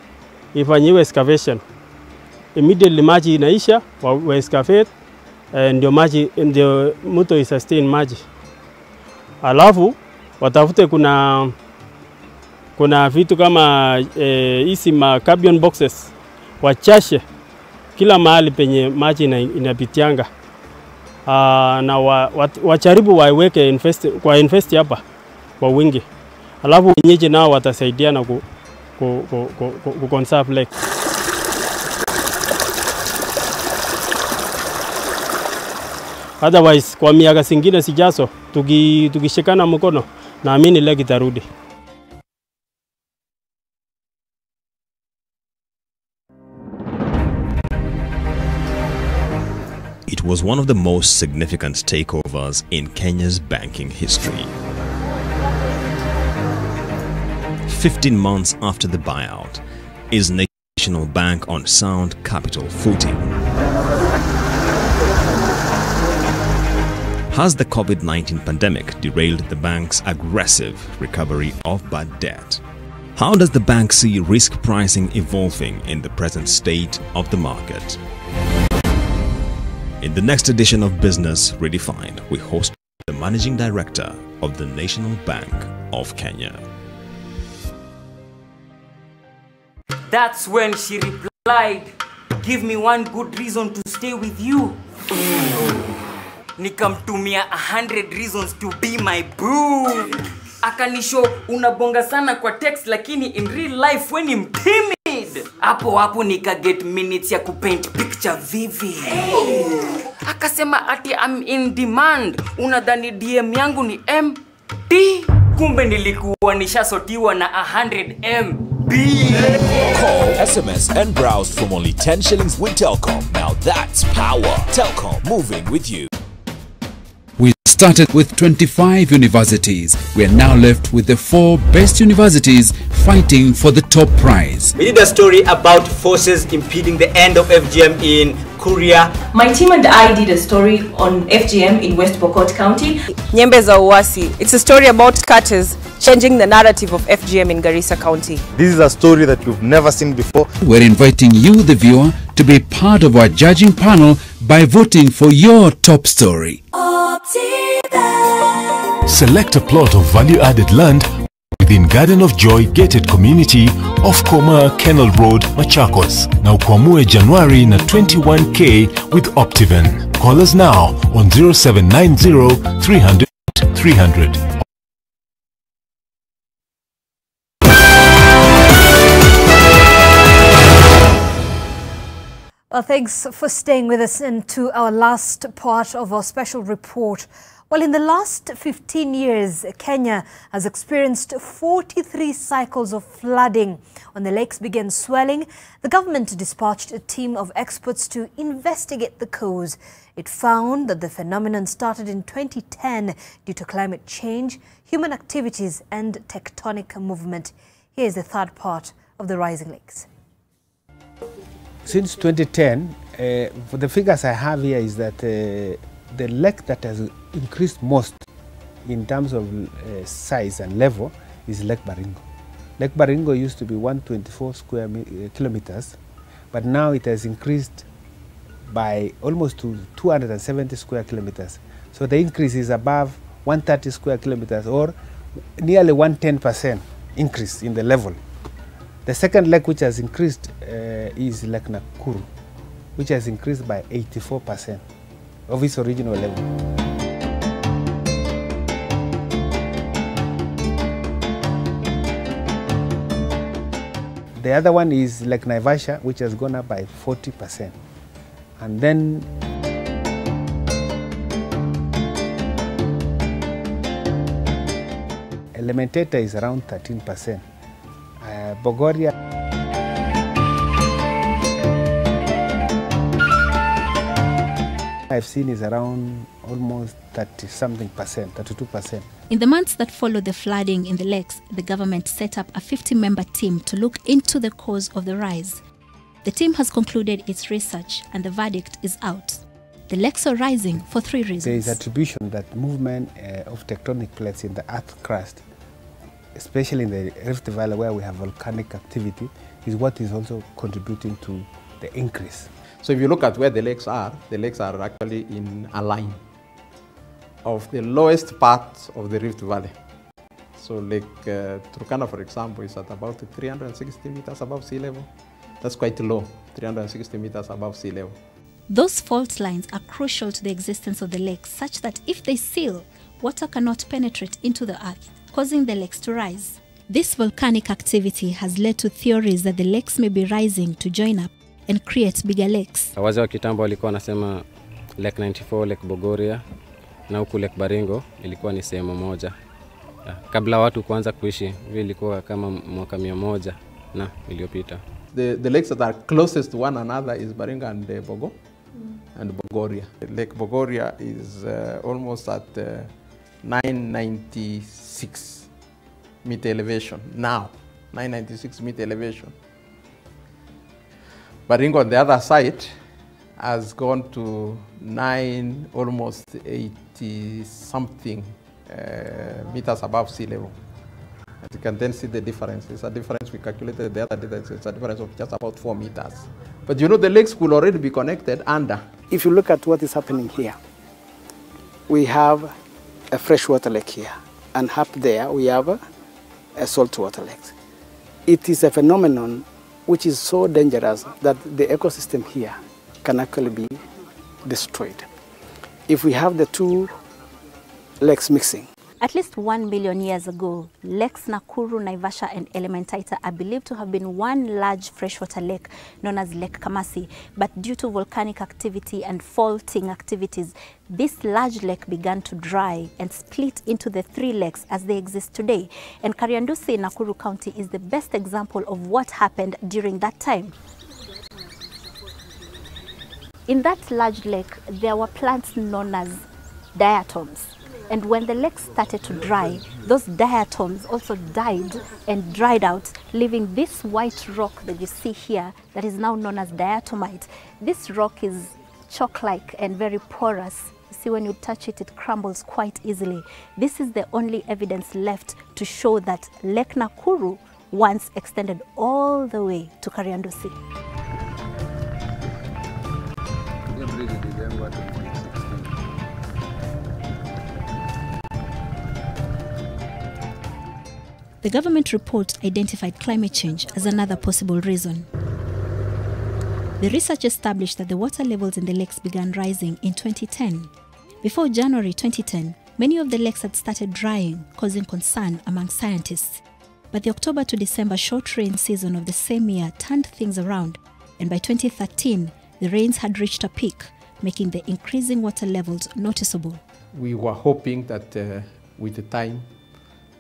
ifanyiwe excavation. Immediately maji inaisha, wa excavate, ndio mto isustain maji. Alafu watafute kuna vitu kama hizi carbon boxes wachashe kila mahali penye maji inapitianga. Na wacharibu waweke invest hapa kwa wingi. Alafu wenyeji nao watasaidiana ku conserve lake. Otherwise, kwa miaka zingine sijazo, tukishikana mkono, naamini lake itarudi. It was one of the most significant takeovers in Kenya's banking history. 15 months after the buyout, is National Bank on sound capital footing? Has the COVID-19 pandemic derailed the bank's aggressive recovery of bad debt? How does the bank see risk pricing evolving in the present state of the market? In the next edition of Business Redefined, we host the Managing Director of the National Bank of Kenya. That's when she replied, "Give me one good reason to stay with you." Nikamtumia 100 reasons to be my boo. Akanisho unabonga sana kwa text lakini in real life when I'm timid. Hapo nika get minutes ya kupaint picture vivid. Akasema ati I'm in demand. Unadhani DM yangu ni MD? Kumbe nilikuwa nishasotiwa na 100 MB. Call, SMS and browse from only 10 shillings with Telkom. Now that's power. Telkom, moving with you. We started with 25 universities. We are now left with the 4 best universities fighting for the top prize. We did a story about forces impeding the end of FGM in Kuria. My team and I did a story on FGM in West Pokot County. Nyembe za Uwasi. It's a story about cutters changing the narrative of FGM in Garissa County. This is a story that you've never seen before. We're inviting you, the viewer, to be part of our judging panel by voting for your top story. Select a plot of value-added land within Garden of Joy gated community off Koma Kennel Road, Machakos. Now kuamue January na 21K with Optiven. Call us now on 0790 300 300. Well, thanks for staying with us into our last part of our special report. Well, in the last 15 years, Kenya has experienced 43 cycles of flooding. When the lakes began swelling, the government dispatched a team of experts to investigate the cause. It found that the phenomenon started in 2010 due to climate change, human activities and tectonic movement. Here is the third part of the rising lakes. Since 2010, for the figures I have here is that the lake that has increased most in terms of size and level is Lake Baringo. Lake Baringo used to be 124 square kilometers, but now it has increased by almost to 270 square kilometers. So the increase is above 130 square kilometers, or nearly 110% increase in the level. The second lake which has increased is Lake Nakuru, which has increased by 84% of its original level. The other one is Lake Naivasha, which has gone up by 40%. And then Elementator is around 13%. Bogoria I've seen is around almost 30-something percent, 32%. In the months that followed the flooding in the lakes, the government set up a 50-member team to look into the cause of the rise. The team has concluded its research and the verdict is out. The lakes are rising for 3 reasons. There is attribution that movement of tectonic plates in the earth crust, especially in the Rift Valley where we have volcanic activity, is what is also contributing to the increase. So if you look at where the lakes are actually in a line of the lowest part of the Rift Valley. So Lake Turkana, for example, is at about 360 meters above sea level. That's quite low, 360 meters above sea level. Those fault lines are crucial to the existence of the lakes, such that if they seal, water cannot penetrate into the earth, causing the lakes to rise. This volcanic activity has led to theories that the lakes may be rising to join up and create bigger lakes. Wazee wa kitambo walikuwa wanasema Lake 94, Lake Bogoria na huku Lake Baringo ilikuwa ni sehemu moja. Kabla watu kuanza kuishi, ilikuwa kama mwaka 100 na iliyopita. The lakes that are closest to one another is Baringo and Bogo and Bogoria. Lake Bogoria is almost at 996 meter elevation now, 996 meter elevation. Baringo on the other side has gone to almost 80 something meters above sea level. And you can then see the difference. It's a difference we calculated the other day. It's a difference of just about 4 meters. But you know the lakes could already be connected under. If you look at what is happening here, we have a freshwater lake here, and up there we have a saltwater lake. It is a phenomenon which is so dangerous that the ecosystem here can actually be destroyed. If we have the 2 lakes mixing. At least 1 billion years ago, lakes Nakuru, Naivasha and Elementaita are believed to have been one large freshwater lake known as Lake Kamasi. But due to volcanic activity and faulting activities, this large lake began to dry and split into the 3 lakes as they exist today. And Kariandusi in Nakuru County is the best example of what happened during that time. In that large lake, there were plants known as diatoms. And when the lake started to dry, those diatoms also died and dried out, leaving this white rock that you see here that is now known as diatomite. This rock is chalk-like and very porous. You see, when you touch it, it crumbles quite easily. This is the only evidence left to show that Lake Nakuru once extended all the way to Kariandu Sea. The government report identified climate change as another possible reason. The research established that the water levels in the lakes began rising in 2010. Before January 2010, many of the lakes had started drying, causing concern among scientists. But the October to December short rain season of the same year turned things around, and by 2013, the rains had reached a peak, making the increasing water levels noticeable. We were hoping that with the time,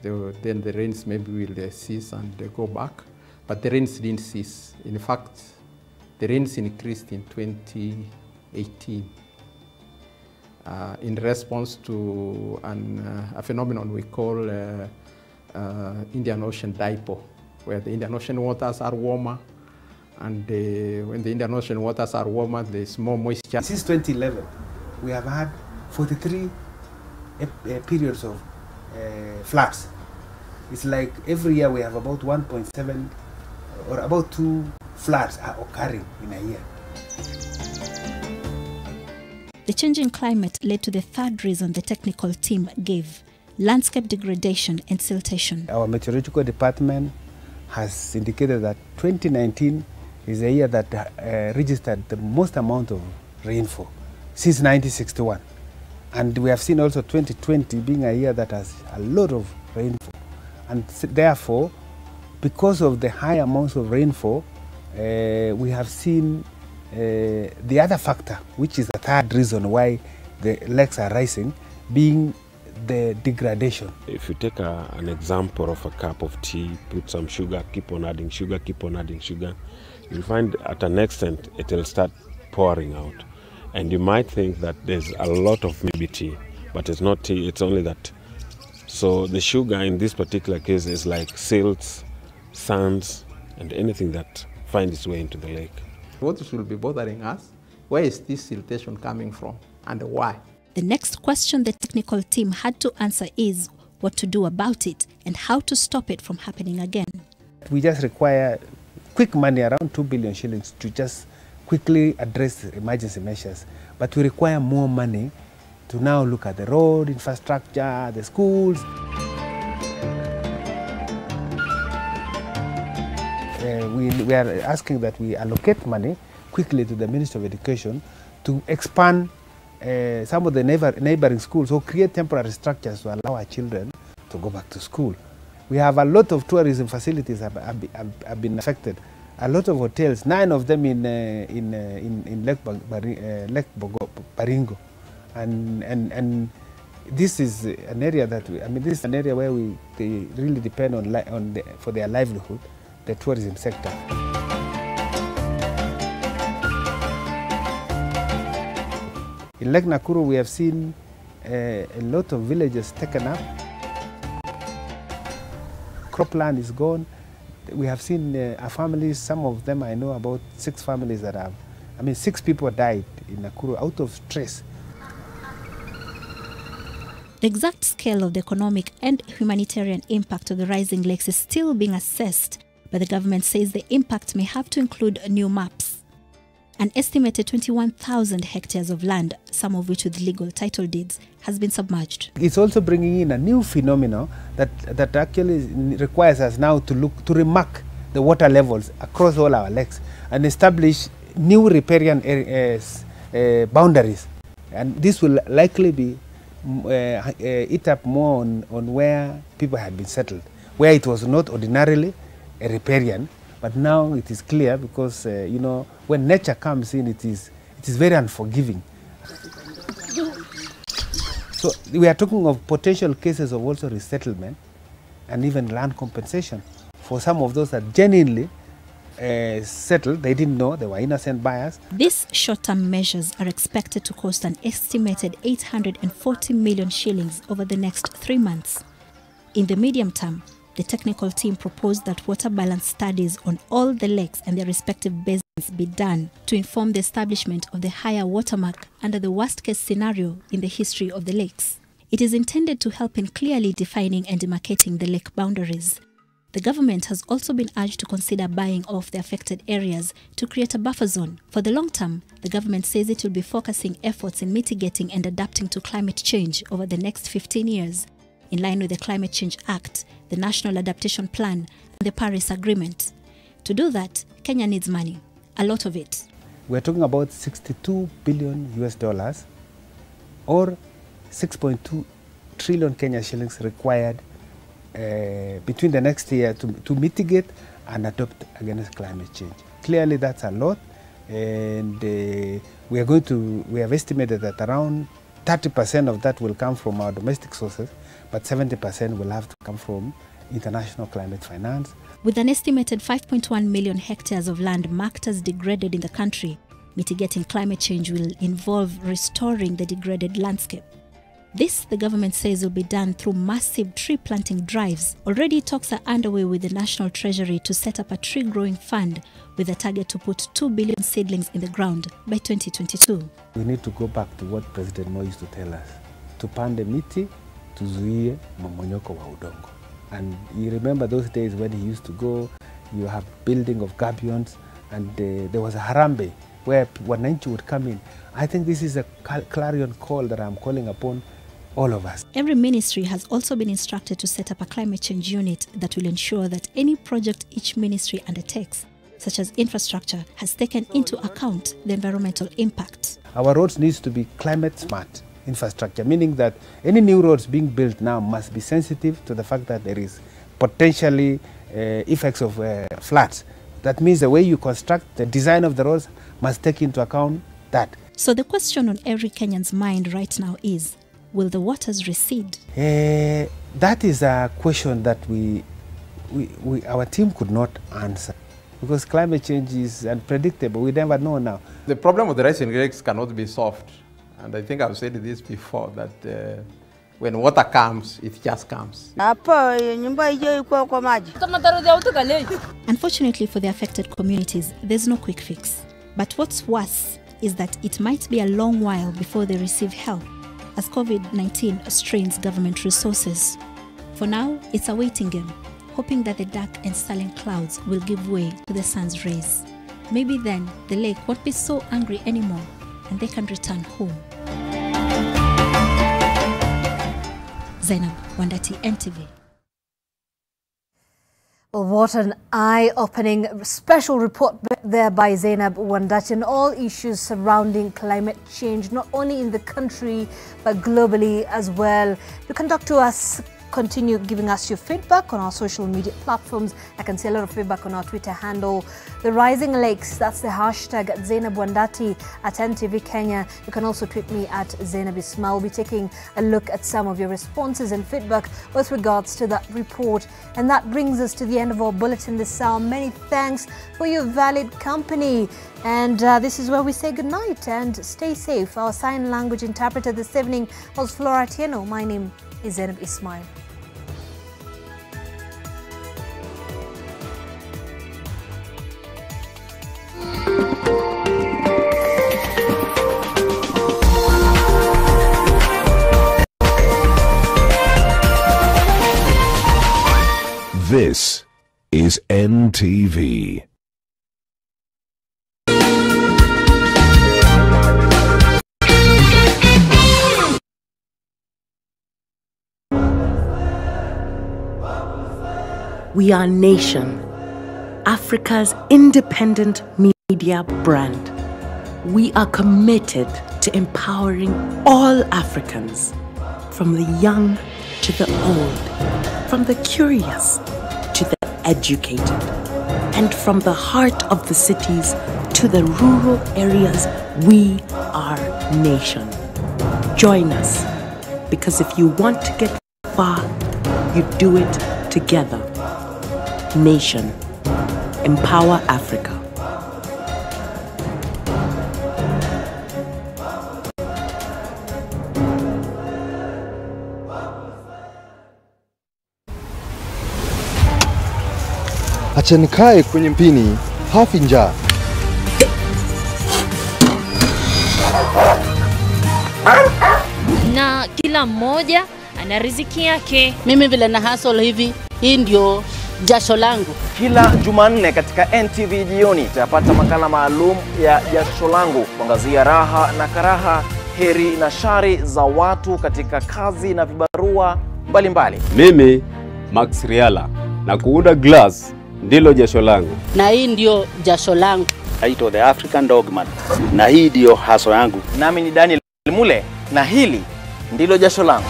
then the rains maybe will cease and go back, but the rains didn't cease. In fact, the rains increased in 2018 in response to a phenomenon we call Indian Ocean dipole, where the Indian Ocean waters are warmer, and when the Indian Ocean waters are warmer, there's more moisture. Since 2011, we have had 43 periods of floods. It's like every year we have about 1.7 or about 2 floods are occurring in a year. The changing climate led to the third reason the technical team gave: landscape degradation and siltation. Our meteorological department has indicated that 2019 is a year that registered the most amount of rainfall since 1961. And we have seen also 2020 being a year that has a lot of rainfall. And therefore, because of the high amounts of rainfall, we have seen the other factor, which is the third reason why the lakes are rising, being the degradation. If you take an example of a cup of tea, put some sugar, keep on adding sugar, keep on adding sugar, you'll find at an extent it will start pouring out. And you might think that there's a lot of maybe tea, but it's not tea, it's only that. So the sugar in this particular case is like silts, sands, and anything that finds its way into the lake. What should be bothering us? Where is this siltation coming from and why? The next question the technical team had to answer is what to do about it and how to stop it from happening again. We just require quick money, around 2 billion shillings, to just quickly address emergency measures. But we require more money to now look at the road infrastructure, the schools. We are asking that we allocate money quickly to the Ministry of Education to expand some of the neighboring schools or create temporary structures to allow our children to go back to school. We have a lot of tourism facilities have been affected. A lot of hotels, 9 of them in Lake Baringo, and this is an area that this is an area where they really depend on for their livelihood, the tourism sector. In Lake Nakuru, we have seen a lot of villages taken up. Cropland is gone. We have seen families, some of them I know about 6 families that have, 6 people died in Nakuru out of stress. The exact scale of the economic and humanitarian impact of the rising lakes is still being assessed, but the government says the impact may have to include new maps. An estimated 21,000 hectares of land, some of which with legal title deeds, has been submerged. It's also bringing in a new phenomenon that actually requires us now to remark the water levels across all our lakes and establish new riparian boundaries. And this will likely be eat up more on where people had been settled, where it was not ordinarily a riparian, but now it is clear because when nature comes in, it is very unforgiving. So we are talking of potential cases of also resettlement and even land compensation for some of those that genuinely settled. They didn't know. They were innocent buyers. These short-term measures are expected to cost an estimated 840 million shillings over the next 3 months. In the medium term, the technical team proposed that water balance studies on all the lakes and their respective basins be done to inform the establishment of the higher watermark under the worst-case scenario in the history of the lakes. It is intended to help in clearly defining and demarcating the lake boundaries. The government has also been urged to consider buying off the affected areas to create a buffer zone. For the long term, the government says it will be focusing efforts in mitigating and adapting to climate change over the next 15 years, in line with the Climate Change Act, the National Adaptation Plan, and the Paris Agreement. To do that, Kenya needs money, a lot of it. We're talking about $62 billion or 6.2 trillion Kenya shillings required between the next year to mitigate and adapt against climate change. Clearly, that's a lot, and we have estimated that around 30% of that will come from our domestic sources, but 70% will have to come from international climate finance. With an estimated 5.1 million hectares of land marked as degraded in the country, mitigating climate change will involve restoring the degraded landscape. This, the government says, will be done through massive tree planting drives. Already talks are underway with the National Treasury to set up a tree growing fund with a target to put 2 billion seedlings in the ground by 2022. We need to go back to what President Moi used to tell us. Tupande miti, tuzuie momonyoko wa udongo. And you remember those days when he used to go, you have building of gabions, and there was a harambe where wananchi would come in. I think this is a clarion call that I'm calling upon all of us. Every ministry has also been instructed to set up a climate change unit that will ensure that any project each ministry undertakes, such as infrastructure, has taken into account the environmental impact. Our roads needs to be climate smart infrastructure, meaning that any new roads being built now must be sensitive to the fact that there is potentially effects of floods. That means the way you construct, the design of the roads must take into account that. So the question on every Kenyan's mind right now is, will the waters recede? That is a question that our team could not answer, because climate change is unpredictable. We never know now. The problem of the rising lakes cannot be solved. And I think I've said this before, that when water comes, it just comes. Unfortunately for the affected communities, there's no quick fix. But what's worse is that it might be a long while before they receive help, as COVID-19 strains government resources. For now, it's a waiting game, hoping that the dark and sullen clouds will give way to the sun's rays. Maybe then the lake won't be so angry anymore and they can return home. Zainab, Wandati, NTV. Well, what an eye-opening special report there by Zainab Wandati on all issues surrounding climate change, not only in the country, but globally as well. You can talk to us, continue giving us your feedback on our social media platforms. I can see a lot of feedback on our Twitter handle. The Rising Lakes, that's the hashtag at Zainab Wandati at NTV Kenya. You can also tweet me at Zainab Ismail. We'll be taking a look at some of your responses and feedback with regards to that report. And that brings us to the end of our bulletin this hour. Many thanks for your valid company. And this is where we say goodnight and stay safe. Our sign language interpreter this evening was Flora Tieno. My name is Zainab Ismail. This is NTV. We are Nation, Africa's independent media brand. We are committed to empowering all Africans, from the young to the old, from the curious to the educated, and from the heart of the cities to the rural areas. We are Nation. Join us, because if you want to get far, you do it together. Nation. empower Africa. Acha nikae kwenye mpini, hafi njaa. Na kila mmoja ana riziki yake. Mimi vile na hustle hivi, hii ndio jasho langu. Kila Jumanne katika NTV jioni utapata makala maalum ya jasho langu, kuangazia raha na karaha, heri na shari za watu katika kazi na vibarua mbalimbali. Mimi Max Riala, na kuunda glass ndilo jasho langu. Na hii ndio jasho langu. Naitwa The African Dogman, na hii ndio haso yangu. Nami ni Daniel Mule, na hili ndilo jasho langu.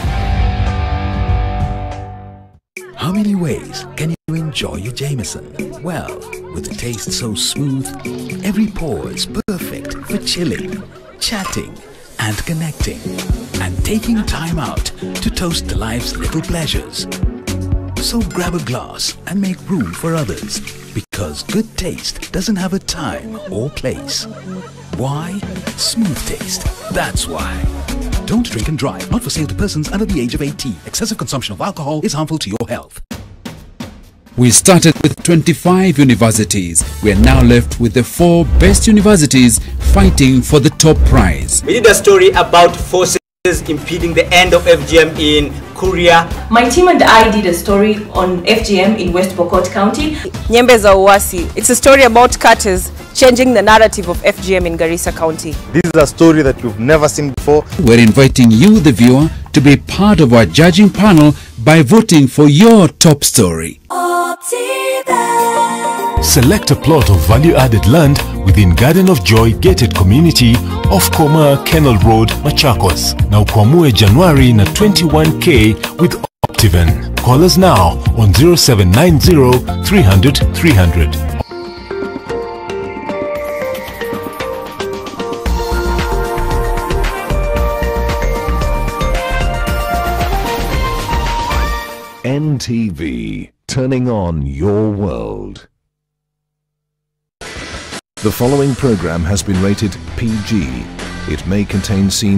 How many ways can you enjoy your Jameson? Well, with the taste so smooth, every pour is perfect for chilling, chatting, and connecting, and taking time out to toast life's little pleasures. So grab a glass and make room for others, because good taste doesn't have a time or place. Why? Smooth taste. That's why. Don't drink and drive. Not for sale to persons under the age of 18. Excessive consumption of alcohol is harmful to your health. We started with 25 universities. We are now left with the 4 best universities fighting for the top prize. We did a story about forces impeding the end of FGM in Korea. My team and I did a story on FGM in West Pokot County. Nyembe za Uwasi. It's a story about cutters changing the narrative of FGM in Garissa County. This is a story that you've never seen before. We're inviting you, the viewer, to be part of our judging panel by voting for your top story. Select a plot of value-added land within Garden of Joy gated community off Koma Kennel Road, Machakos. Now ukwamue January na 21K with Optiven. Call us now on 0790 300 300. NTV, turning on your world. The following program has been rated PG. It may contain scenes